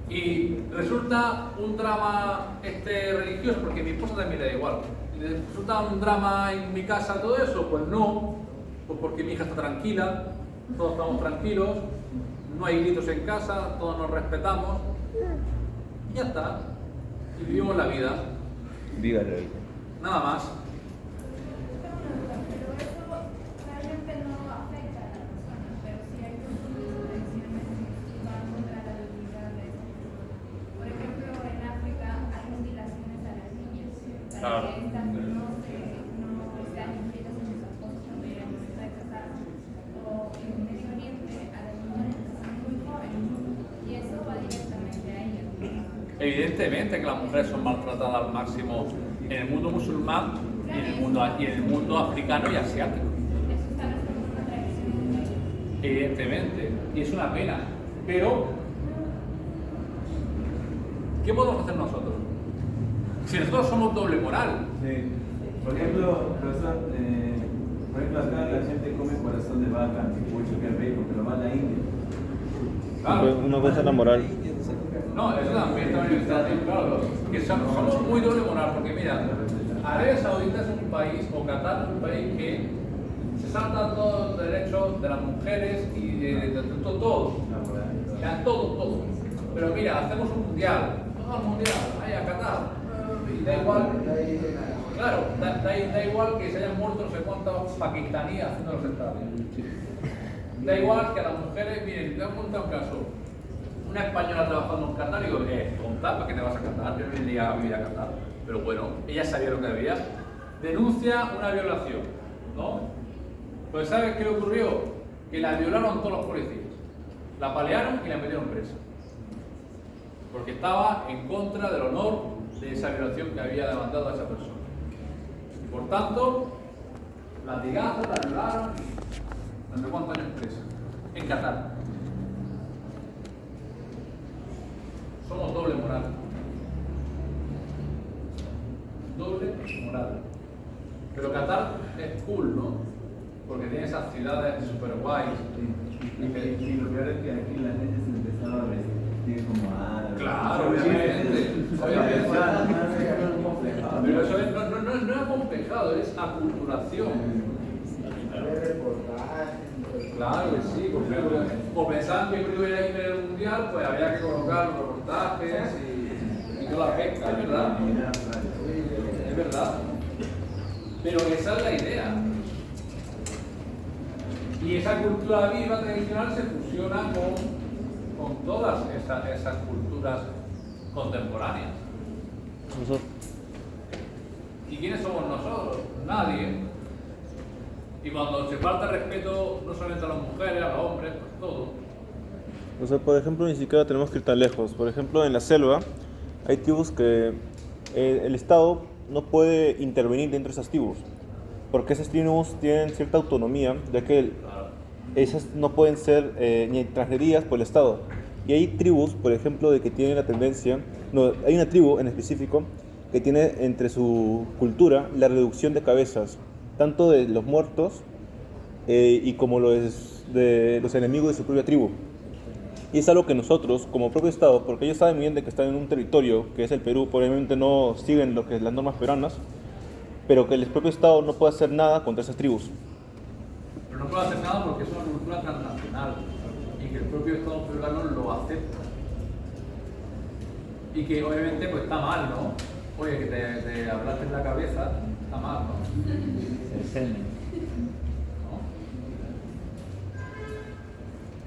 Y resulta un drama religioso, porque a mi esposa también le da igual. ¿Resulta un drama en mi casa todo eso? Pues no, pues porque mi hija está tranquila, todos estamos tranquilos, no hay gritos en casa, todos nos respetamos, y ya está. Y vivimos la vida. Dígale. Nada más. Claro. Evidentemente que las mujeres son maltratadas al máximo en el mundo musulmán y en el mundo africano y asiático. Evidentemente, y es una pena. Pero, ¿qué podemos hacer nosotros? Si nosotros somos doble moral. Sí. Por ejemplo, profesor, acá la gente come corazón de vaca, anticucho, que es rico, pero va a la India. Claro. Una cosa es la moral. No, eso también está bien claro. Que somos muy doble moral, porque mira, Arabia Saudita es un país, o Qatar es un país que se salta todos los derechos de las mujeres y de todo. O sea, todo. Pero mira, hacemos un mundial, todo el mundial, ahí a Qatar. Y da igual, claro, da igual que se hayan muerto no sé cuántos pakistaníes haciendo los estadios. Da igual que a las mujeres, miren, te voy a contar un caso. Una española trabajando en Qatar, digo, tonta, ¿para qué te vas a Qatar? Yo no vendría a vivir a Qatar. Pero bueno, ella sabía lo que había. Denuncia una violación, ¿no? Pues ¿sabes qué le ocurrió? Que la violaron todos los policías. La palearon y la metieron presa. Porque estaba en contra del honor de esa violación que había demandado a esa persona. Y por tanto, latigazos, la violaron y no sé cuántos años presa. En Qatar. Somos doble moral. Doble moral. Pero Qatar es cool, ¿no? Porque tiene esas ciudades super guays. Y lo peor es que aquí la gente se empezaba a vestir como árabes. Claro, obviamente. Pero eso no es acomplejado, es aculturación. Claro que sí, porque por pensar que primero iba a ir al mundial, pues había que colocar los reportajes y toda la pesca, es verdad. Es verdad. Pero esa es la idea. Y esa cultura viva tradicional se fusiona con todas esas culturas contemporáneas. ¿Y quiénes somos nosotros? Nadie. Y cuando se falta respeto, no solamente a las mujeres, a los hombres, pues todo. O sea, por ejemplo, ni siquiera tenemos que ir tan lejos. Por ejemplo, en la selva hay tribus que el Estado no puede intervenir dentro de esas tribus, porque esas tribus tienen cierta autonomía, ya que esas no pueden ser ni transgredidas por el Estado. Y hay tribus, por ejemplo, de que tienen la tendencia, no, hay una tribu en específico que tiene entre su cultura la reducción de cabezas, tanto de los muertos y como de los enemigos de su propia tribu. Y es algo que nosotros, como propio Estado, porque ellos saben muy bien de que están en un territorio que es el Perú, probablemente no siguen lo que es las normas peruanas, pero que el propio Estado no puede hacer nada contra esas tribus. Pero no puede hacer nada porque es una cultura transnacional y que el propio Estado peruano lo acepta. Y que obviamente pues está mal, ¿no? Oye, que te hablaste en la cabeza, está mal, ¿no? El semen. ¿No?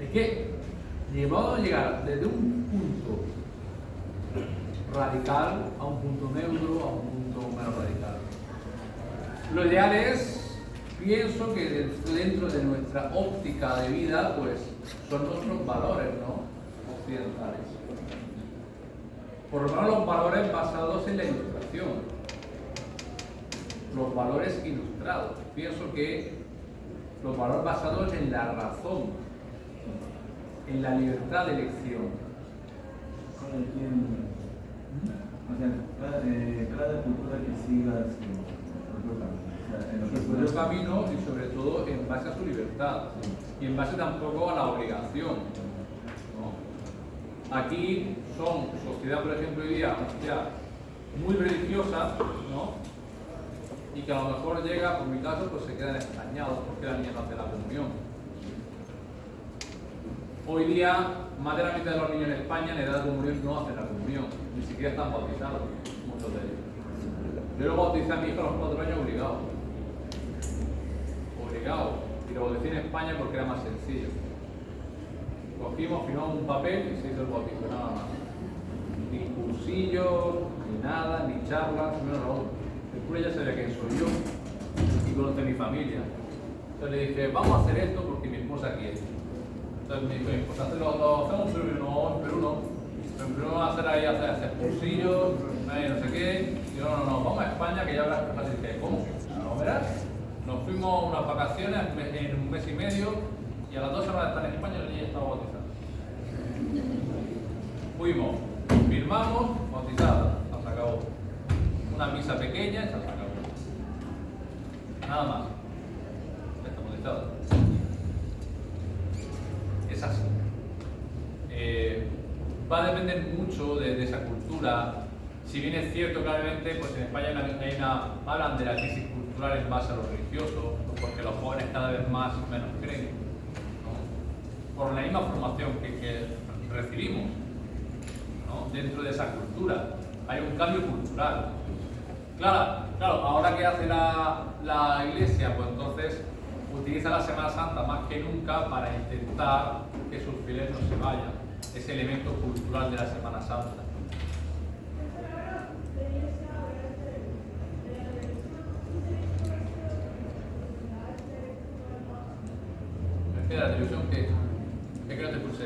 Es que vamos a llegar desde un punto radical a un punto neutro, a un punto menos radical. Lo ideal es, pienso que dentro de nuestra óptica de vida, pues son nuestros valores, ¿no? Occidentales. Por lo menos los valores basados en la ilustración. Los valores ilustrados. Pienso que los valores basados en la razón, en la libertad de elección. O sea, cada cultura que siga Su propio camino y sobre todo en base a su libertad y en base tampoco a la obligación, ¿no? Aquí son sociedad, por ejemplo, hoy día, muy religiosa, ¿no? Y que a lo mejor llega, por mi caso, pues se quedan extrañados porque la niña no hace la comunión. Hoy día, más de la mitad de los niños en España en edad de comunión no hacen la comunión, ni siquiera están bautizados, muchos de ellos. Yo lo bauticé a mi hijo a los 4 años obligado. Y lo bauticé en España porque era más sencillo. Cogimos, firmamos un papel y se hizo el bautizo, nada más. Ni cursillos, ni nada, ni charlas, menos aún. El cura ya sabía quién soy yo y conoce mi familia. Entonces le dije, vamos a hacer esto porque mi esposa quiere. Entonces me dijo, mi esposa, lo hacemos en Perú, no, en Perú no. En Perú vamos a hacer ahí, hacer cursillos, no sé qué. Y yo, no, vamos a España que ya verás qué fácil que es. ¿Cómo? ¿No verás? Nos fuimos unas vacaciones en un mes y medio y a las 2 semanas de estar en España la niña estaba bautizada. Fuimos, firmamos, bautizada, se acabó. Una misa pequeña y se acabó. Nada más. Está bautizada. Es así. Va a depender mucho de esa cultura. Si bien es cierto, claramente, pues en España hablan de la crisis cultural en base a lo religioso, porque los jóvenes cada vez más menos creen, ¿no? Por la misma formación que recibimos, ¿no? Dentro de esa cultura. Hay un cambio cultural. Claro, ahora que hace la Iglesia, pues entonces utiliza la Semana Santa más que nunca para intentar que sus fieles no se vayan. Ese elemento cultural de la Semana Santa. La televisión que no te puse.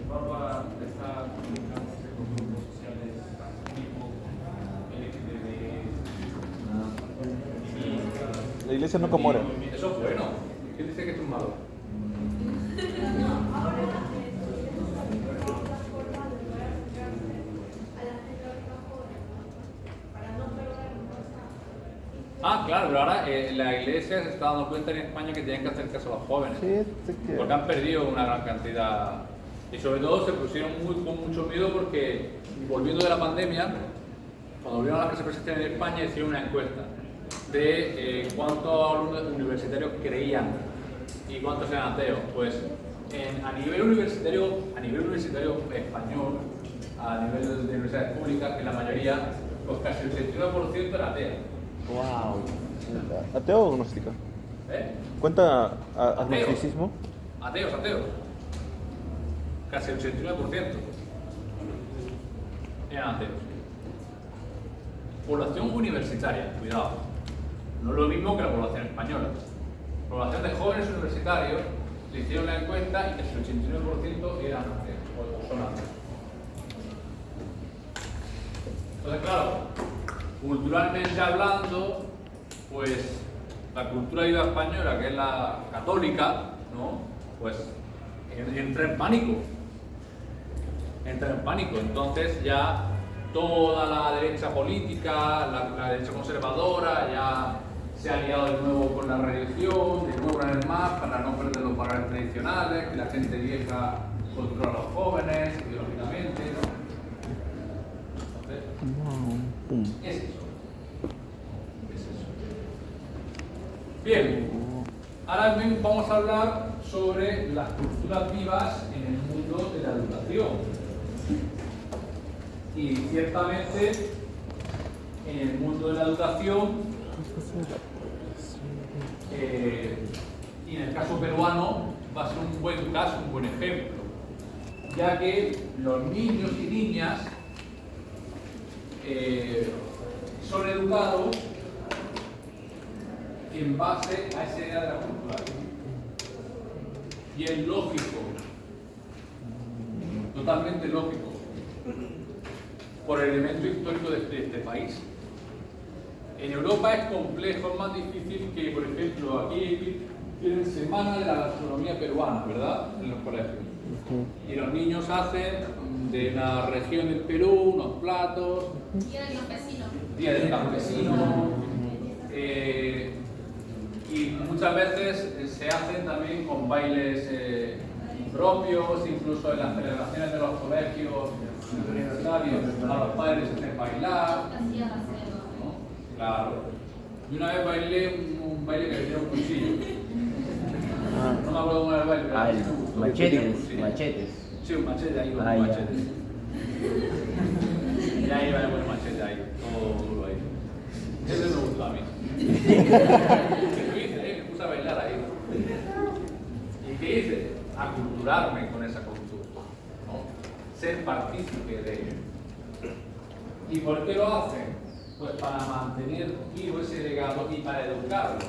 Barba está comunicándose con grupos sociales tipo LGTB. La iglesia no comora. Eso es bueno. ¿Quién dice que esto es malo? Claro, pero ahora la iglesia se está dando cuenta en España que tienen que hacer caso a los jóvenes. Sí, Porque han perdido una gran cantidad. Y sobre todo se pusieron con mucho miedo porque, volviendo de la pandemia, cuando volvieron a las clases presenciales en España, hicieron una encuesta de cuántos alumnos universitarios creían y cuántos eran ateos. Pues a nivel universitario español, a nivel de universidades públicas, que la mayoría, pues casi el 69% era ateo. Wow. ¿Ateo o agnóstica? ¿Cuenta agnosticismo? Ateos. Casi el 89% eran ateos. Población universitaria, cuidado. No es lo mismo que la población española. Población de jóvenes universitarios, le hicieron la encuesta y que el 89% eran ateos, o son ateos. Entonces, claro, culturalmente hablando, pues la cultura viva española, que es la católica, ¿no? Pues entra en pánico. Entra en pánico. Entonces ya toda la derecha política, la derecha conservadora, ya se ha aliado de nuevo con la religión, de nuevo una vez más, para no perder los valores tradicionales, que la gente vieja controla a los jóvenes, ideológicamente, ¿no? Entonces, es eso. Es eso. Bien, ahora bien vamos a hablar sobre las culturas vivas en el mundo de la educación. Y ciertamente, en el mundo de la educación, y en el caso peruano, va a ser un buen caso, un buen ejemplo, ya que los niños y niñas son educados en base a esa idea de la cultura. Y es lógico, totalmente lógico, por el elemento histórico de este país. En Europa es complejo, es más difícil que, por ejemplo, aquí tienen Semana de la Gastronomía Peruana, ¿verdad? En los colegios. Y los niños hacen de la región del Perú unos platos. Día del campesino. Día del campesino. Y muchas veces se hacen también con bailes propios, incluso en las celebraciones de los colegios universitarios, a los padres se hacen bailar. ¿No? Claro. Y una vez bailé un baile que le dieron cuchillo. No me acuerdo cómo era el baile, pero Machetes. Sí, un machete ahí, con un machete. Y ahí va con el machete ahí, todo duro ahí. Ese me gustó a mí. ¿Qué hice? Me puse a bailar ahí. ¿Y qué hice? Aculturarme con esa cultura, ¿no? Ser partícipe de ello. ¿Y por qué lo hacen? Pues para mantener vivo ese legado y para educarlos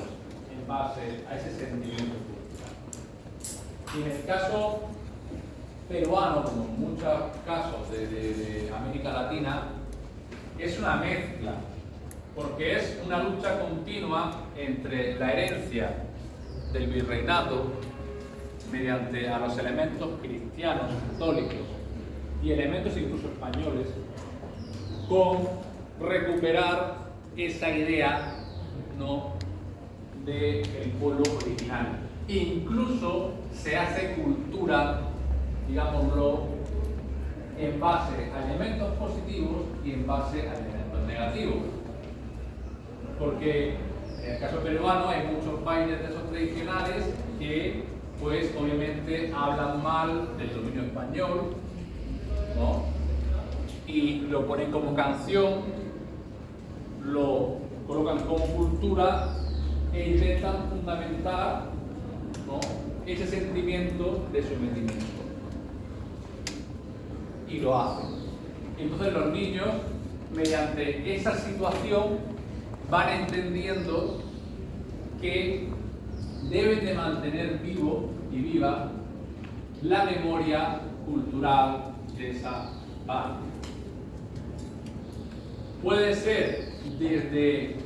en base a ese sentimiento cultural. Y en el caso peruano, como en muchos casos de América Latina, es una mezcla, porque es una lucha continua entre la herencia del virreinato mediante a los elementos cristianos, católicos y elementos incluso españoles, con recuperar esa idea, ¿no?, del pueblo original. Incluso se hace cultura, digámoslo, en base a elementos positivos y en base a elementos negativos. Porque en el caso peruano hay muchos bailes de esos tradicionales que, pues, obviamente hablan mal del dominio español, ¿no? Y lo ponen como canción, lo colocan como cultura e intentan fundamentar, ¿no?, ese sentimiento de sometimiento. Y lo hacen. Entonces los niños, mediante esa situación, van entendiendo que deben de mantener vivo y viva la memoria cultural de esa parte. Puede ser desde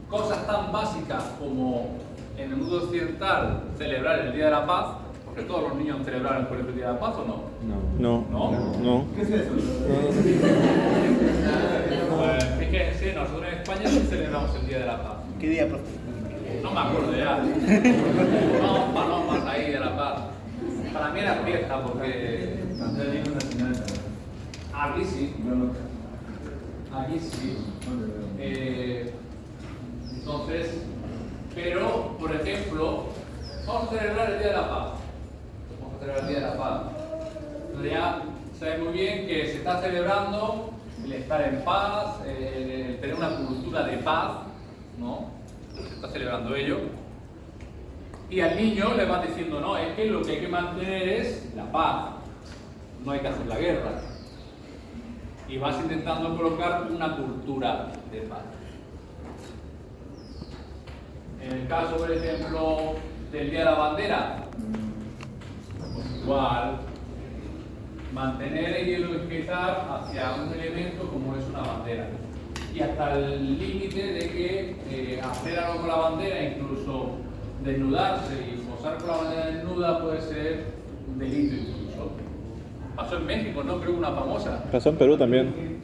cosas tan básicas como en el mundo occidental celebrar el Día de la Paz, porque todos los niños celebraron por el Día de la Paz, ¿o no? No. ¿Qué es eso? Pues fíjense, nosotros en España sí celebramos el Día de la Paz. ¿Qué día, profe? No me acuerdo ya. Vamos palomas ahí de la paz. Para mí era fiesta porque aquí sí. Aquí sí. Entonces, pero, por ejemplo, vamos a celebrar el Día de la Paz. Vamos a celebrar el Día de la Paz. Entonces ya sabes muy bien que se está celebrando el estar en paz, el tener una cultura de paz, ¿no? Se está celebrando ello. Y al niño le van diciendo, no, es que lo que hay que mantener es la paz. No hay que hacer la guerra. y vas intentando colocar una cultura de paz. En el caso, por ejemplo, del Día de la Bandera, pues igual, mantener e ideologizar hacia un elemento como es una bandera. Y hasta el límite de que hacer algo con la bandera, incluso desnudarse y posar con la bandera desnuda, puede ser un delito incluso. Pasó en México, ¿no? Creo que una famosa. Pasó en Perú también.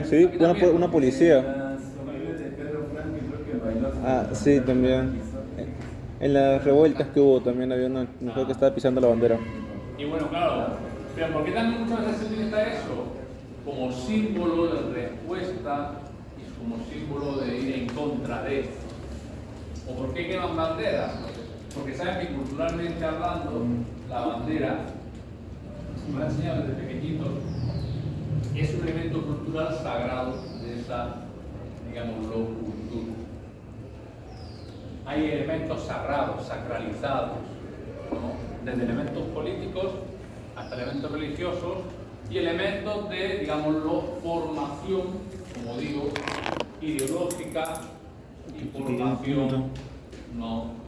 Sí, una policía. Las sobrinas de Pedro Franco, creo que bailó. Ah, sí, también. En las revueltas que hubo también había una mujer que estaba pisando la bandera. Y bueno, claro, pero ¿por qué también muchas veces se utiliza eso? Como símbolo de respuesta y como símbolo de ir en contra de. ¿O por qué queman banderas? Porque saben que culturalmente hablando, la bandera, me lo han enseñado desde pequeñitos, es un elemento cultural sagrado de esa, digámoslo, cultura. Hay elementos sagrados, sacralizados, ¿no? Desde elementos políticos hasta elementos religiosos y elementos de, digámoslo, formación, como digo, ideológica y formación, ¿no?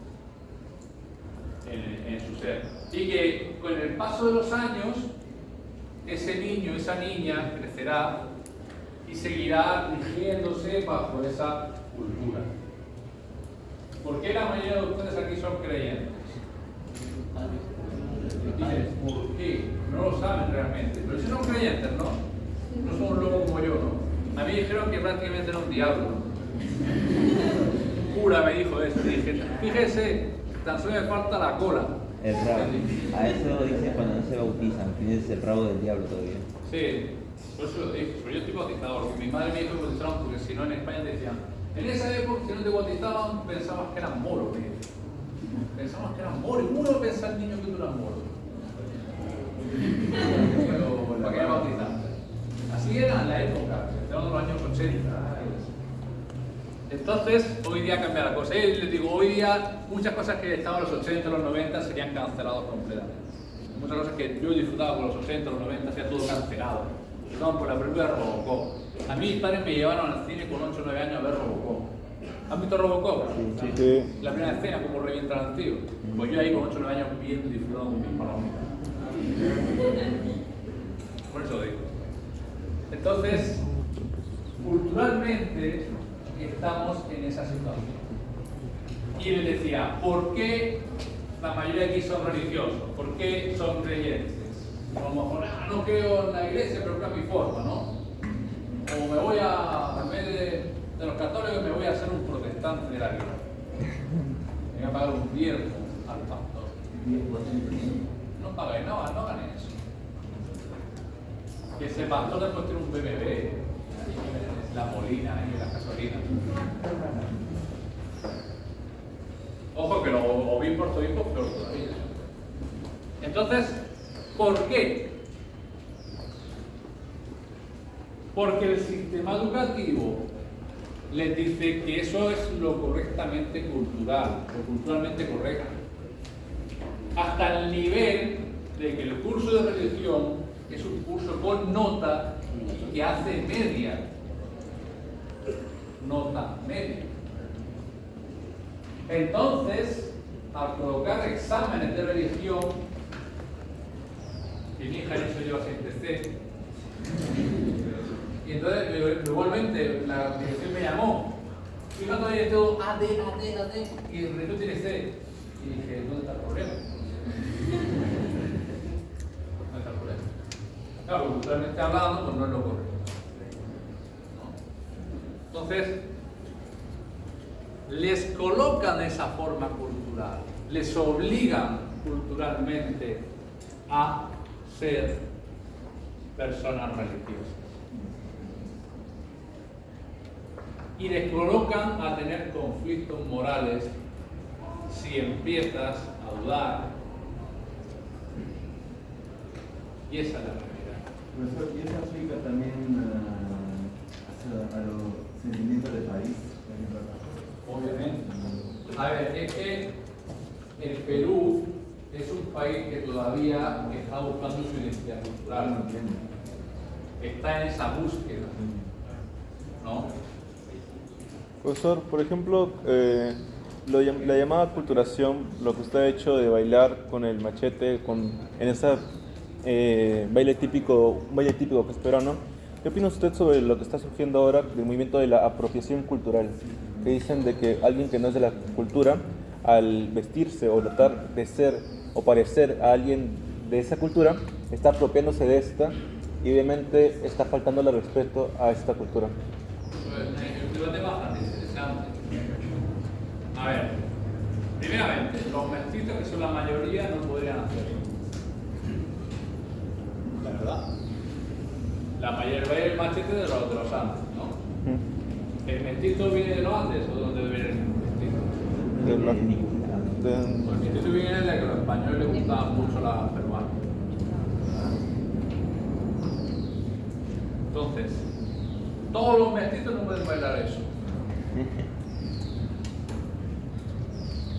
en su ser. Y que con el paso de los años, ese niño, esa niña crecerá y seguirá rigiéndose bajo esa cultura. ¿Por qué la mayoría de ustedes aquí son creyentes? Dices, ¿por qué? No lo saben realmente. Pero si son creyentes, ¿no? No son un loco como yo, ¿no? A mí dijeron que prácticamente era un diablo. Cura me dijo eso. Dije, fíjese, tan solo me falta la cola. El rabo. A eso dice cuando no se bautizan, tienes el rabo del diablo todavía. Sí, por eso lo dije. Pero yo estoy bautizado, porque mi madre me dijo que bautizaron, porque si no en España decían, en esa época si no te bautizaban pensabas que eran moros. Pensabas que eran moros. ¿Cómo no pensaba el niño que tú eras moro? Pero, ¿para qué me bautizaste? Así era en la época, estamos en los años 80. Entonces, hoy día cambia la cosa. Y les digo, hoy día muchas cosas que estaban en los 80, los 90 serían canceladas completamente. Muchas cosas que yo disfrutaba con los 80, los 90, sería todo cancelado. No, por la película de Robocop. A mí mis padres me llevaron al cine con 8 o 9 años a ver Robocop. ¿Han visto Robocop? Sí. La primera escena, como revientan al tío. Pues yo ahí con 8 o 9 años viendo y disfrutando con mis palomitas. Por eso lo digo. Entonces, culturalmente estamos en esa situación. Y les decía, ¿por qué la mayoría aquí son religiosos? ¿Por qué son creyentes? A lo mejor, no creo en la iglesia, pero creo a mi forma, ¿no? O me voy a, en vez de los católicos, me voy a hacer un protestante de la vida. Me voy a pagar un diezmo al pastor. No pagáis nada, no hagan eso. Que ese pastor después tiene un BBB, la Molina y las gasolinas. Ojo que los obispos, ortobispos, peor todavía. Entonces, ¿por qué? Porque el sistema educativo les dice que eso es lo correctamente cultural, lo culturalmente correcto. Hasta el nivel de que el curso de religión es un curso con nota y que hace media. Nota media. Entonces, al colocar exámenes de religión, que mi hija en eso lleva 6C, y entonces igualmente la dirección me llamó, y cuando había todo AD, y el religión tiene C, y dije, ¿dónde está el problema? ¿Dónde está el problema? Claro, culturalmente hablando, pues no es lo correcto. ¿No? Entonces, les colocan de esa forma cultural, les obligan culturalmente a ser personas religiosas. Y les colocan a tener conflictos morales si empiezas a dudar. Y esa es la realidad. Profesor, ¿y eso aplica también a los sentimientos de país? Obviamente. A ver, es que el Perú es un país que todavía está buscando su identidad cultural. está en esa búsqueda, ¿no? Profesor, por ejemplo, la llamada aculturación, lo que usted ha hecho de bailar con el machete, en ese baile típico que es peruano, ¿qué opina usted sobre lo que está surgiendo ahora del movimiento de la apropiación cultural? Que dicen de que alguien que no es de la cultura, al vestirse o tratar de ser o parecer a alguien de esa cultura, está apropiándose de esta y obviamente está faltando el respeto a esta cultura. El debate es bastante interesante. A ver, primeramente, los mestizos, que son la mayoría, no podrían hacerlo. La verdad. La mayoría del machete de los Andes, ¿no? ¿El mestizo viene de los Andes o de dónde viene el mestizo? El mestizo viene de que a los españoles les gustaban mucho las peruanas. Entonces, todos los mestizos no pueden bailar eso.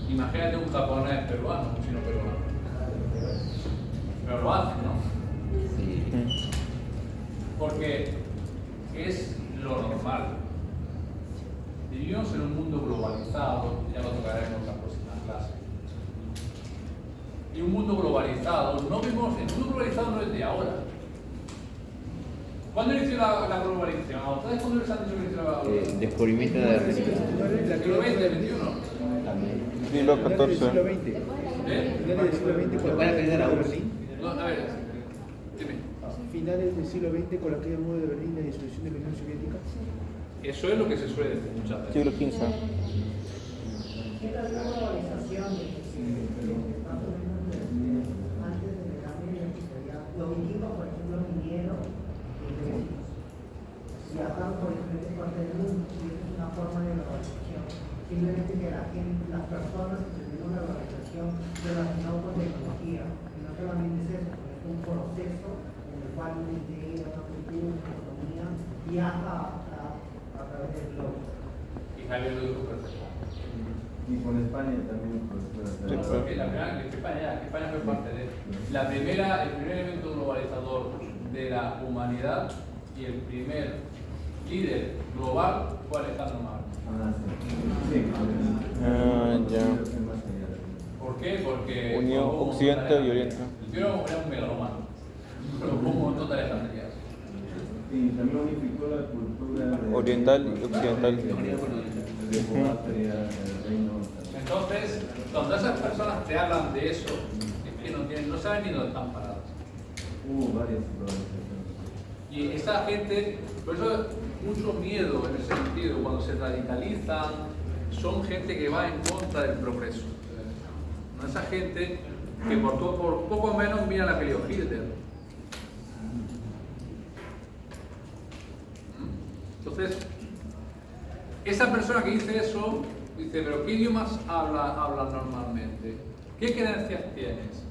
Imagínate un japonés peruano, un chino peruano. Pero lo hacen, ¿no? Sí. Porque es lo normal. Vivimos en un mundo globalizado, ya lo tocaremos en la próxima clase. Y un mundo globalizado, no vimos, el mundo globalizado no es de ahora. ¿Cuándo inició la globalización? ¿Ustedes cuándo les han dicho que inició la globalización? Descubrimiento de América. ¿Siglo XX, XXI? También. Siglo Finales del siglo XIV. XX. ¿Eh? Finales del siglo XX con la ¿Cuál es la caída de URSS? Berlín. No, a ver, dime. Finales del siglo XX con la caída del muro de Berlín y la disolución de la Unión Soviética. Eso es lo que se suele decir muchas veces. Siglo XV. Esta es la globalización de que más o menos antes de la Media Antigüedad. Los vikingos, por ejemplo, vinieron viajaron por diferentes partes del mundo y esa es una forma de globalización. Simplemente que las personas entendieron la globalización relacionada con tecnología. Y no solamente es eso, es un proceso en el cual una idea, una cultura, una economía viaja a través del globo. Y Javier lo dijo perfecto. Y con España también, pues, Porque la primera, que España fue parte de el primer evento globalizador de la humanidad y el primer líder global fue Alejandro Magno. Ya. ¿Por qué? Porque Unió Occidente y Oriente. El tío era un megalómano, pero con un montón de alejandrías. Y también unificó la cultura Oriental y occidental. de Patria, del reino. Entonces, cuando esas personas te hablan de eso, es que no saben ni dónde están paradas. Hubo varias globalizaciones. Y esa gente, por eso mucho miedo en ese sentido, cuando se radicalizan, son gente que va en contra del progreso. No esa gente que por poco menos mira la peli de Hitler. Entonces, esa persona que dice eso, dice, pero ¿qué idiomas hablan normalmente? ¿Qué creencias tienes?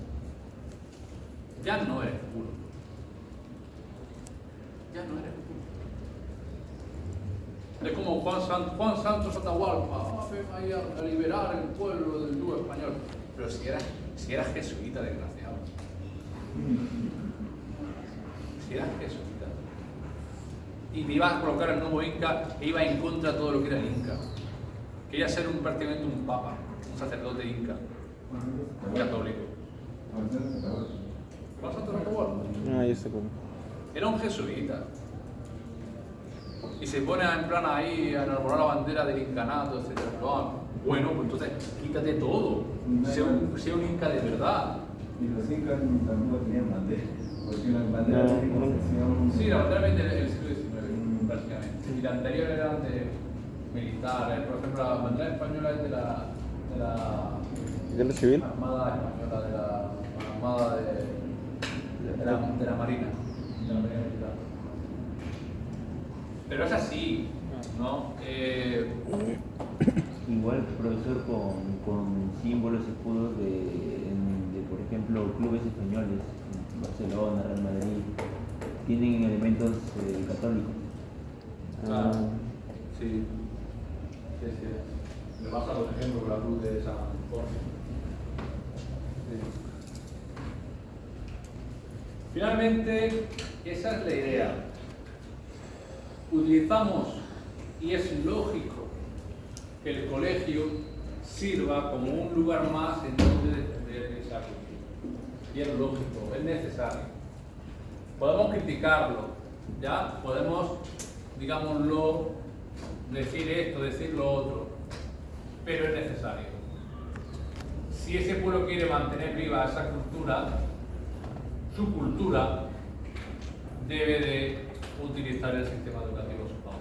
Ya no eres puro. Ya no eres puro. Es como Juan Santos Atahualpa, ven ahí a liberar el pueblo del yugo español. Pero si eras jesuita, desgraciado. Si eras jesuita. Y te ibas a colocar el nuevo Inca e iba en contra de todo lo que era el Inca. Quería ser prácticamente un papa, un sacerdote Inca, católico. Juan Santos Atahualpa. Ah, ya sé cómo. Era un jesuita. Y se pone en plan ahí a enarbolar la bandera del incanato, etc. Bueno, pues entonces quítate todo. Sea un Inca de verdad. Y los incas tampoco tenían bandera, porque las banderas de posesión. Sí, la bandera viene del siglo XIX, prácticamente. Y la anterior eran de militares. Por ejemplo, la bandera española es de la ¿Guerra civil? Armada Española, de la Armada de la Marina. De la Marina Militar. Pero es así, ¿no? Igual, profesor, con símbolos, escudos de, por ejemplo, clubes españoles, Barcelona, Real Madrid, tienen elementos católicos. Claro. Sí. Sí. Me pasa, por ejemplo, con la cruz de San Jorge. Sí. Finalmente, esa es la idea. utilizamos, y es lógico, que el colegio sirva como un lugar más en donde defender esa cultura. Y es lógico, es necesario. Podemos criticarlo, ¿ya? Podemos, digámoslo, decir esto, decir lo otro, pero es necesario. Si ese pueblo quiere mantener viva esa cultura, su cultura debe de utilizar el sistema educativo supongo.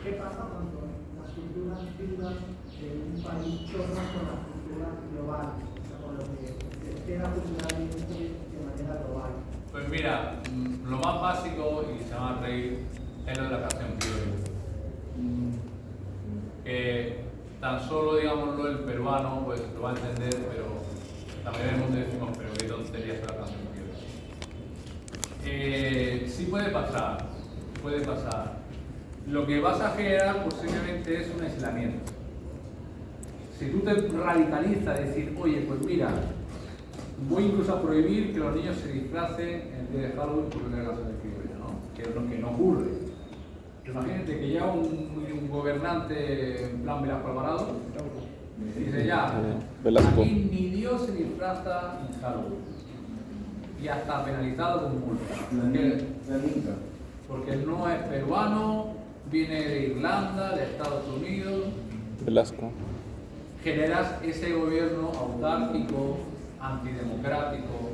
¿Qué pasa cuando las culturas vivas de un país chocan con las culturas globales? O sea, con lo que se queda culturalmente de manera global. Pues mira, lo más básico, y se van a reír, es lo de la canción criolla. Que tan solo, digámoslo, el peruano pues lo va a entender, pero también en el mundo decimos, pero qué tontería es la canción criolla. Sí puede pasar, puede pasar. Lo que vas a generar posiblemente es un aislamiento. Si tú te radicalizas, decir, oye, pues mira, voy incluso a prohibir que los niños se disfracen el día de Halloween por una canción de criolla, ¿no? Que es lo que no ocurre. Imagínate que ya un gobernante en plan Velasco Alvarado dice ya, Velasco. aquí ni Dios se disfraza en Halloween. Y hasta penalizado con multa. Porque no es peruano, viene de Irlanda, de Estados Unidos. Velasco. Generas ese gobierno autárquico, antidemocrático.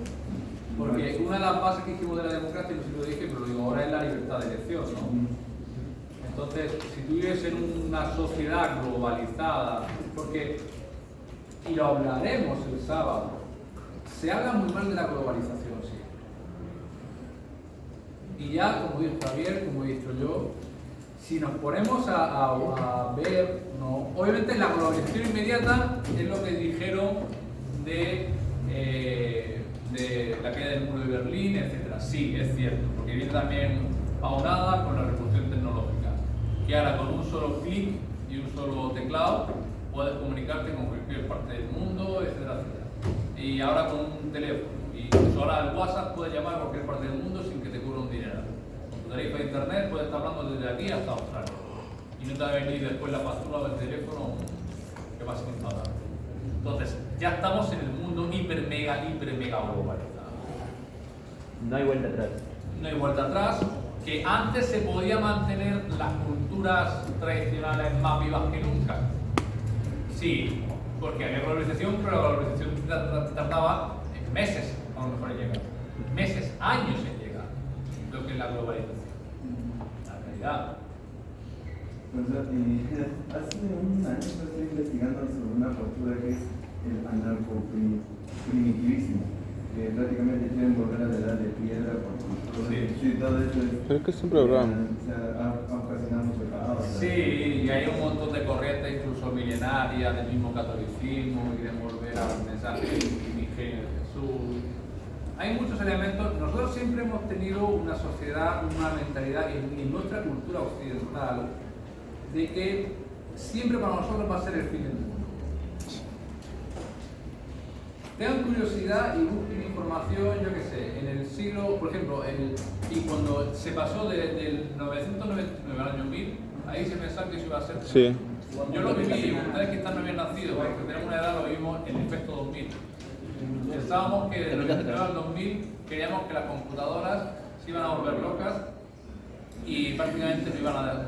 Porque una de las bases que hicimos de la democracia, no sé si lo dije, pero lo digo ahora, es la libertad de elección, ¿no? Entonces, si tú vives en una sociedad globalizada, porque, y lo hablaremos el sábado, se habla muy mal de la globalización, sí. Y ya, como dijo Javier, como he dicho yo, si nos ponemos a ver, no, obviamente la globalización inmediata es lo que dijeron de la caída del muro de Berlín, etc. Sí, es cierto, porque viene también aunada con la revolución tecnológica. Que ahora con un solo clic y un solo teclado puedes comunicarte con cualquier parte del mundo, etcétera, etcétera. Y ahora con un teléfono. Y incluso ahora el WhatsApp puedes llamar a cualquier parte del mundo sin que te cubra un dinero. Con tu tarifa de internet puedes estar hablando desde aquí hasta Australia. Y no te va a venir después la factura del teléfono que vas a instalar. Entonces, ya estamos en el mundo hiper mega globalizado. No hay vuelta atrás. No hay vuelta atrás. Que antes se podía mantener las culturas tradicionales más vivas que nunca. Sí, porque había globalización, pero la globalización tardaba meses a lo mejor en llegar. Meses, años en llegar. Lo que es la globalización. La realidad. Pues, hace un año estoy investigando sobre una postura que es el anarcoprimitivismo, que prácticamente quieren volver a la edad de piedra porque todo eso es, Pero es que siempre hablaban. ha ocasionado mucho caos. Sí, y hay un montón de corrientes, incluso milenarias, del mismo catolicismo, y de volver al mensaje primigenio de Jesús. Hay muchos elementos. Nosotros siempre hemos tenido una sociedad, una mentalidad en nuestra cultura occidental de que siempre para nosotros va a ser el fin del mundo. Tengan curiosidad y busquen información, yo qué sé, en el siglo, por ejemplo, y cuando se pasó del 999 al año 1000, ahí se pensaba que eso iba a ser. Sí. Yo lo viví, ustedes que están no habían nacido, porque tenemos una edad, lo vimos en el efecto 2000. Pensábamos que del 99 al 2000 queríamos que las computadoras se iban a volver locas y prácticamente nos iban a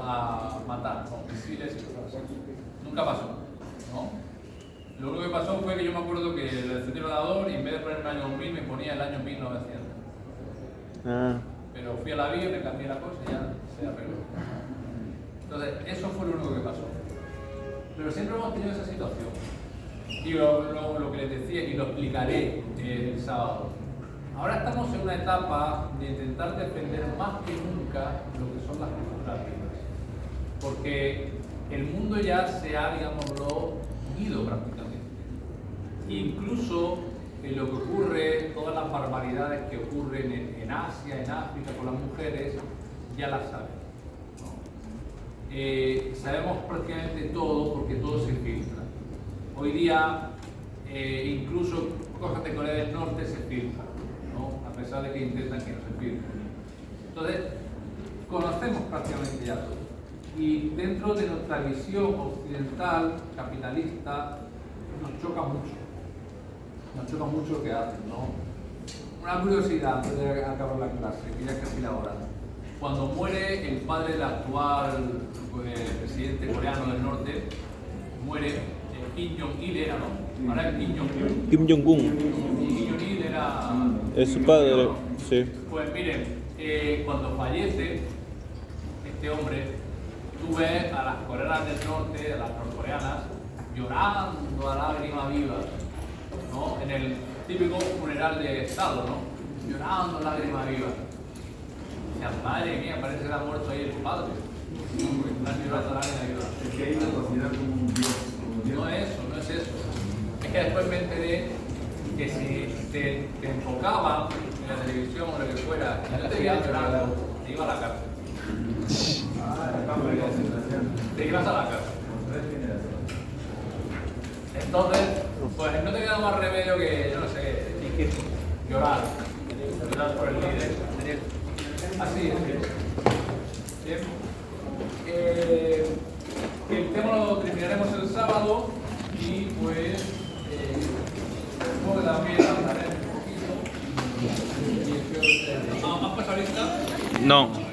matar con misiles y cosas así. Nunca pasó, ¿no? Lo único que pasó fue que yo me acuerdo que el encendí el ordenador y en vez de ponerme el año 2000 me ponía el año 1900. Pero fui a la vía, me cambié la cosa y ya se arregló. Entonces, eso fue lo único que pasó. Pero siempre hemos tenido esa situación. Y lo que les decía, y lo explicaré el sábado. Ahora estamos en una etapa de intentar defender más que nunca lo que son las culturas vivas. Porque el mundo ya se ha, digámoslo, ido prácticamente. Incluso lo que ocurre, todas las barbaridades que ocurren en Asia, en África con las mujeres, ya las saben, ¿no? Sabemos prácticamente todo porque todo se filtra. Hoy día, incluso cosas de Corea del Norte se filtran, ¿no? A pesar de que intentan que no se filtren. Entonces, conocemos prácticamente ya todo. Y dentro de nuestra visión occidental, capitalista, nos choca mucho. Nos choca mucho lo que hacen, ¿no? Una curiosidad antes de acabar la clase, que ya es casi la hora. Cuando muere el padre del actual presidente coreano del norte, muere Kim Jong-il era, ¿no? Ahora es Kim Jong-un. Kim Jong-un Y Kim Jong-il era... es su padre, sí. Pues miren, cuando fallece este hombre, tú ves a las coreanas del norte, a las norcoreanas, llorando a lágrima viva, ¿no? En el típico funeral de Estado, ¿no? Llorando a lágrima viva. O sea, madre mía, parece que ha muerto ahí el padre. Están llorando a lágrima viva. Es que ahí lo consideran como un dios. No es eso, no es eso. Es que después me enteré que si te enfocaban en la televisión o lo que fuera, y no te veías llorando, te ibas a la cárcel. Te ibas a la cárcel. Entonces, pues no te queda más remedio que, yo no sé, llorar. Llorar por el líder. Así es. Bien. El tema lo terminaremos el sábado y pues supongo que también hablaremos un poquito. ¿Has pasado lista? No.